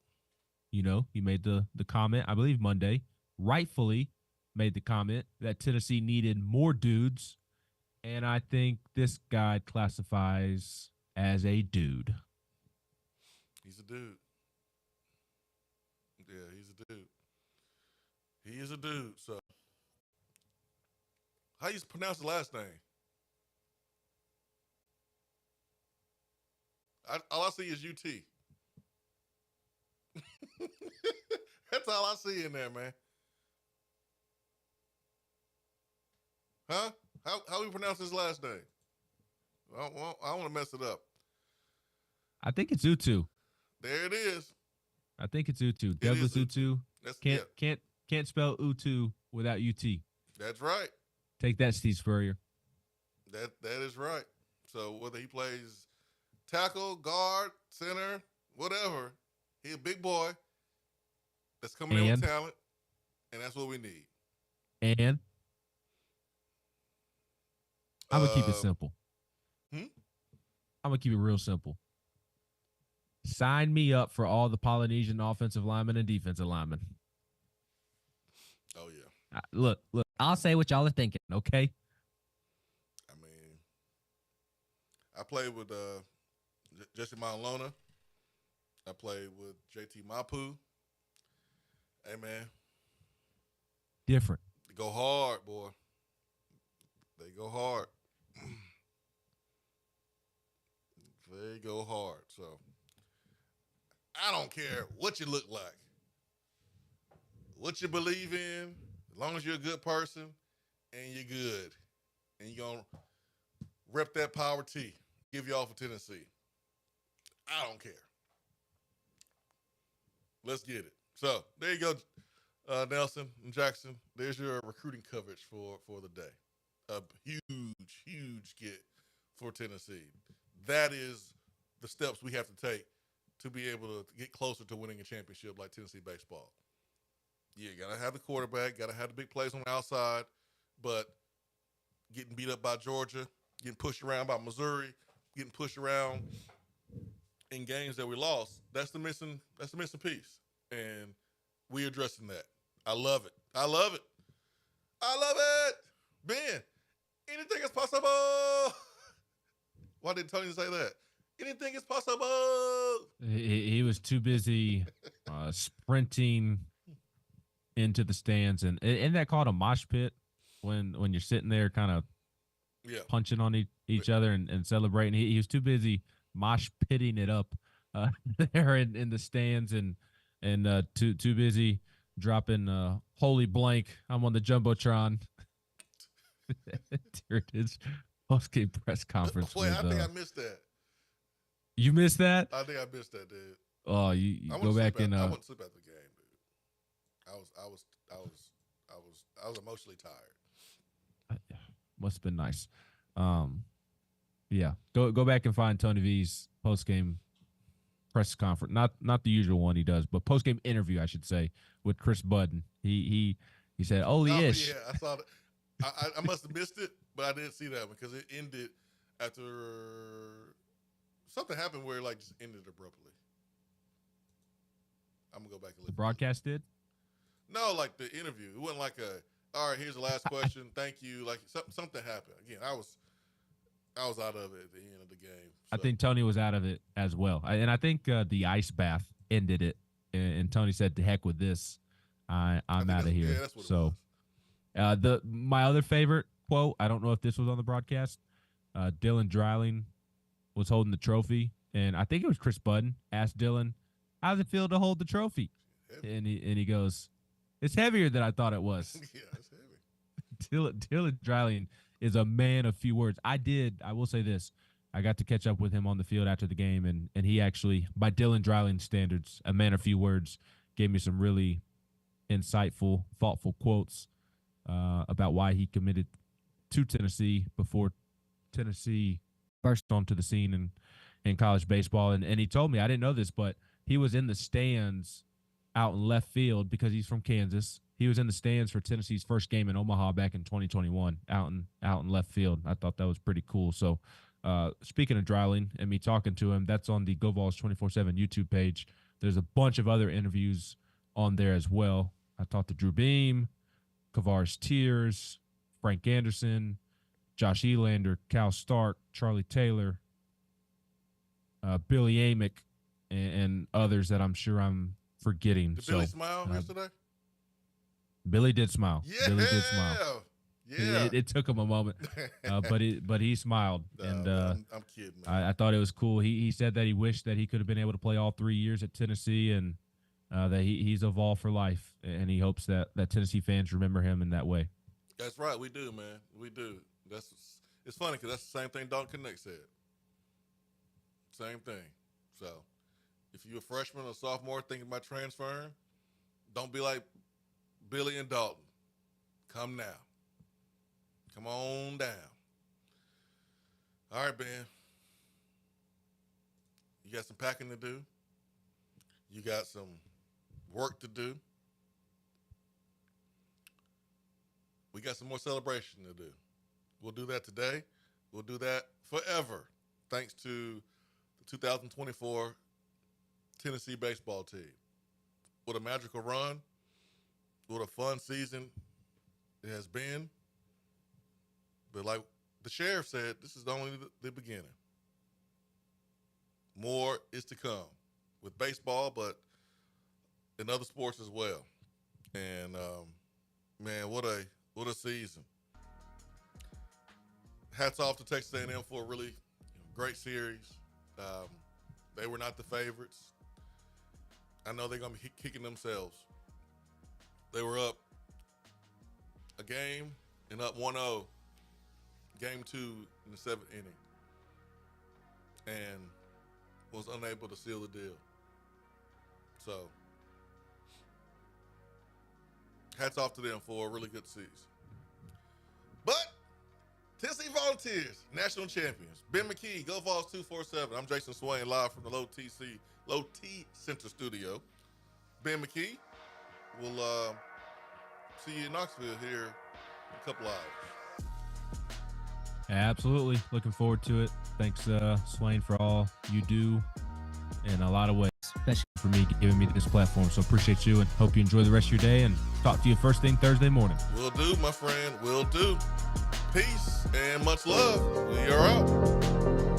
you made the comment, I believe Monday, rightfully made the comment that Tennessee needed more dudes. And I think this guy classifies as a dude. He's a dude. Yeah, he's a dude. He is a dude. So, how you pronounce the last name? All I see is UT. That's all I see in there, man. Huh? How we pronounce his last name? I don't want to mess it up. I think it's Utu. There it is. I think it's Utu. Douglas Utu. Can't spell Utu without UT. That's right. Take that, Steve Spurrier. That is right. So whether he plays tackle, guard, center, whatever, he's a big boy that's coming in with talent, and that's what we need. And I'm going to keep it simple. I'm going to keep it real simple. Sign me up for all the Polynesian offensive linemen and defensive linemen. Oh, yeah. Look, I'll say what y'all are thinking, okay? I mean, I played with Jesse Maulona. I played with JT Mapu. Hey, man. Different. They go hard, boy. They go hard. They go hard. So, I don't care what you look like, what you believe in, as long as you're a good person and you're good and you're going to rep that Power T, give you all for Tennessee. I don't care. Let's get it. So, there you go, Nelson and Jackson. There's your recruiting coverage for the day. A huge get for Tennessee. That is the steps we have to take to be able to get closer to winning a championship like Tennessee baseball. Yeah, got to have the quarterback, got to have the big plays on the outside, but getting beat up by Georgia, getting pushed around by Missouri, getting pushed around in games that we lost, that's the missing piece. And we're addressing that. I love it. Ben, anything is possible. Why did Tony say that? Anything is possible. He was too busy sprinting into the stands, and isn't that called a mosh pit when you're sitting there kind of punching on each other and celebrating? He was too busy mosh pitting it up there in the stands, and too busy dropping holy blank. I'm on the jumbotron. There it is. Post-game press conference. Boy, I think I missed that. You missed that? I think I missed that, dude. Oh, you go back and I wouldn't sleep after the game, dude. I was emotionally tired. Must have been nice. Yeah, go back and find Tony V's post-game press conference. Not the usual one he does, but post-game interview, I should say, with Chris Budden. He said, "Holy-ish." Yeah, I saw that. I must have missed it, but I did see that one because it ended after something happened where it just ended abruptly. I'm gonna go back and listen. The broadcast did? No, like the interview. It wasn't like all right, here's the last question. Thank you. Like something happened. Again, I was out of it at the end of the game. So. I think Tony was out of it as well. And I think the ice bath ended it. And Tony said, "To heck with this. I'm out of here." Yeah, that's what it was. My other favorite quote, I don't know if this was on the broadcast. Dylan Dreiling was holding the trophy, and I think it was Chris Budden asked Dylan, "How does it feel to hold the trophy?" And he goes, "It's heavier than I thought it was." Yeah, it's heavy. Dylan Dreiling is a man of few words. I will say this. I got to catch up with him on the field after the game, and he actually, by Dylan Dreiling standards, a man of few words, gave me some really insightful, thoughtful quotes about why he committed to Tennessee before Tennessee burst onto the scene in college baseball. And he told me, I didn't know this, but he was in the stands out in left field because he's from Kansas. He was in the stands for Tennessee's first game in Omaha back in 2021 out in left field. I thought that was pretty cool. So speaking of Dreiling and me talking to him, that's on the Go Vols 24/7 YouTube page. There's a bunch of other interviews on there as well. I talked to Drew Beam, Kavaris Tears, Frank Anderson, Josh Elander, Cal Stark, Charlie Taylor, Billy Amick, and others that I'm sure I'm forgetting. Did Billy smile yesterday? Billy did smile. Yeah. Billy did smile. Yeah. It took him a moment, but he smiled. And I'm kidding, man. I thought it was cool. He said that he wished that he could have been able to play all 3 years at Tennessee, and that he's a Vol for life, and he hopes that Tennessee fans remember him in that way. That's right. We do, man. We do. It's funny because that's the same thing Dalton Connect said. Same thing. So if you're a freshman or sophomore thinking about transferring, don't be like Billy and Dalton. Come now. Come on down. All right, Ben. You got some packing to do. You got some work to do. We got some more celebration to do. We'll do that today. We'll do that forever, thanks to the 2024 Tennessee baseball team. What a magical run. What a fun season it has been. But like the sheriff said, this is only the beginning. More is to come with baseball, but in other sports as well. And, man, what a season. Hats off to Texas A&M for a really great series. They were not the favorites. I know they're going to be kicking themselves. They were up a game and up 1-0, game 2 in the 7th inning, and was unable to seal the deal. So, hats off to them for a really good season. But Tennessee Volunteers, national champions. Ben McKee, Go Vols 247. I'm Jason Swain, live from the Low T Center studio. Ben McKee, we'll see you in Knoxville here in a couple hours. Absolutely. Looking forward to it. Thanks, Swain, for all you do in a lot of ways, especially for me, giving me this platform. So appreciate you and hope you enjoy the rest of your day and talk to you first thing Thursday morning. Will do, my friend. Will do. Peace and much love. We are out.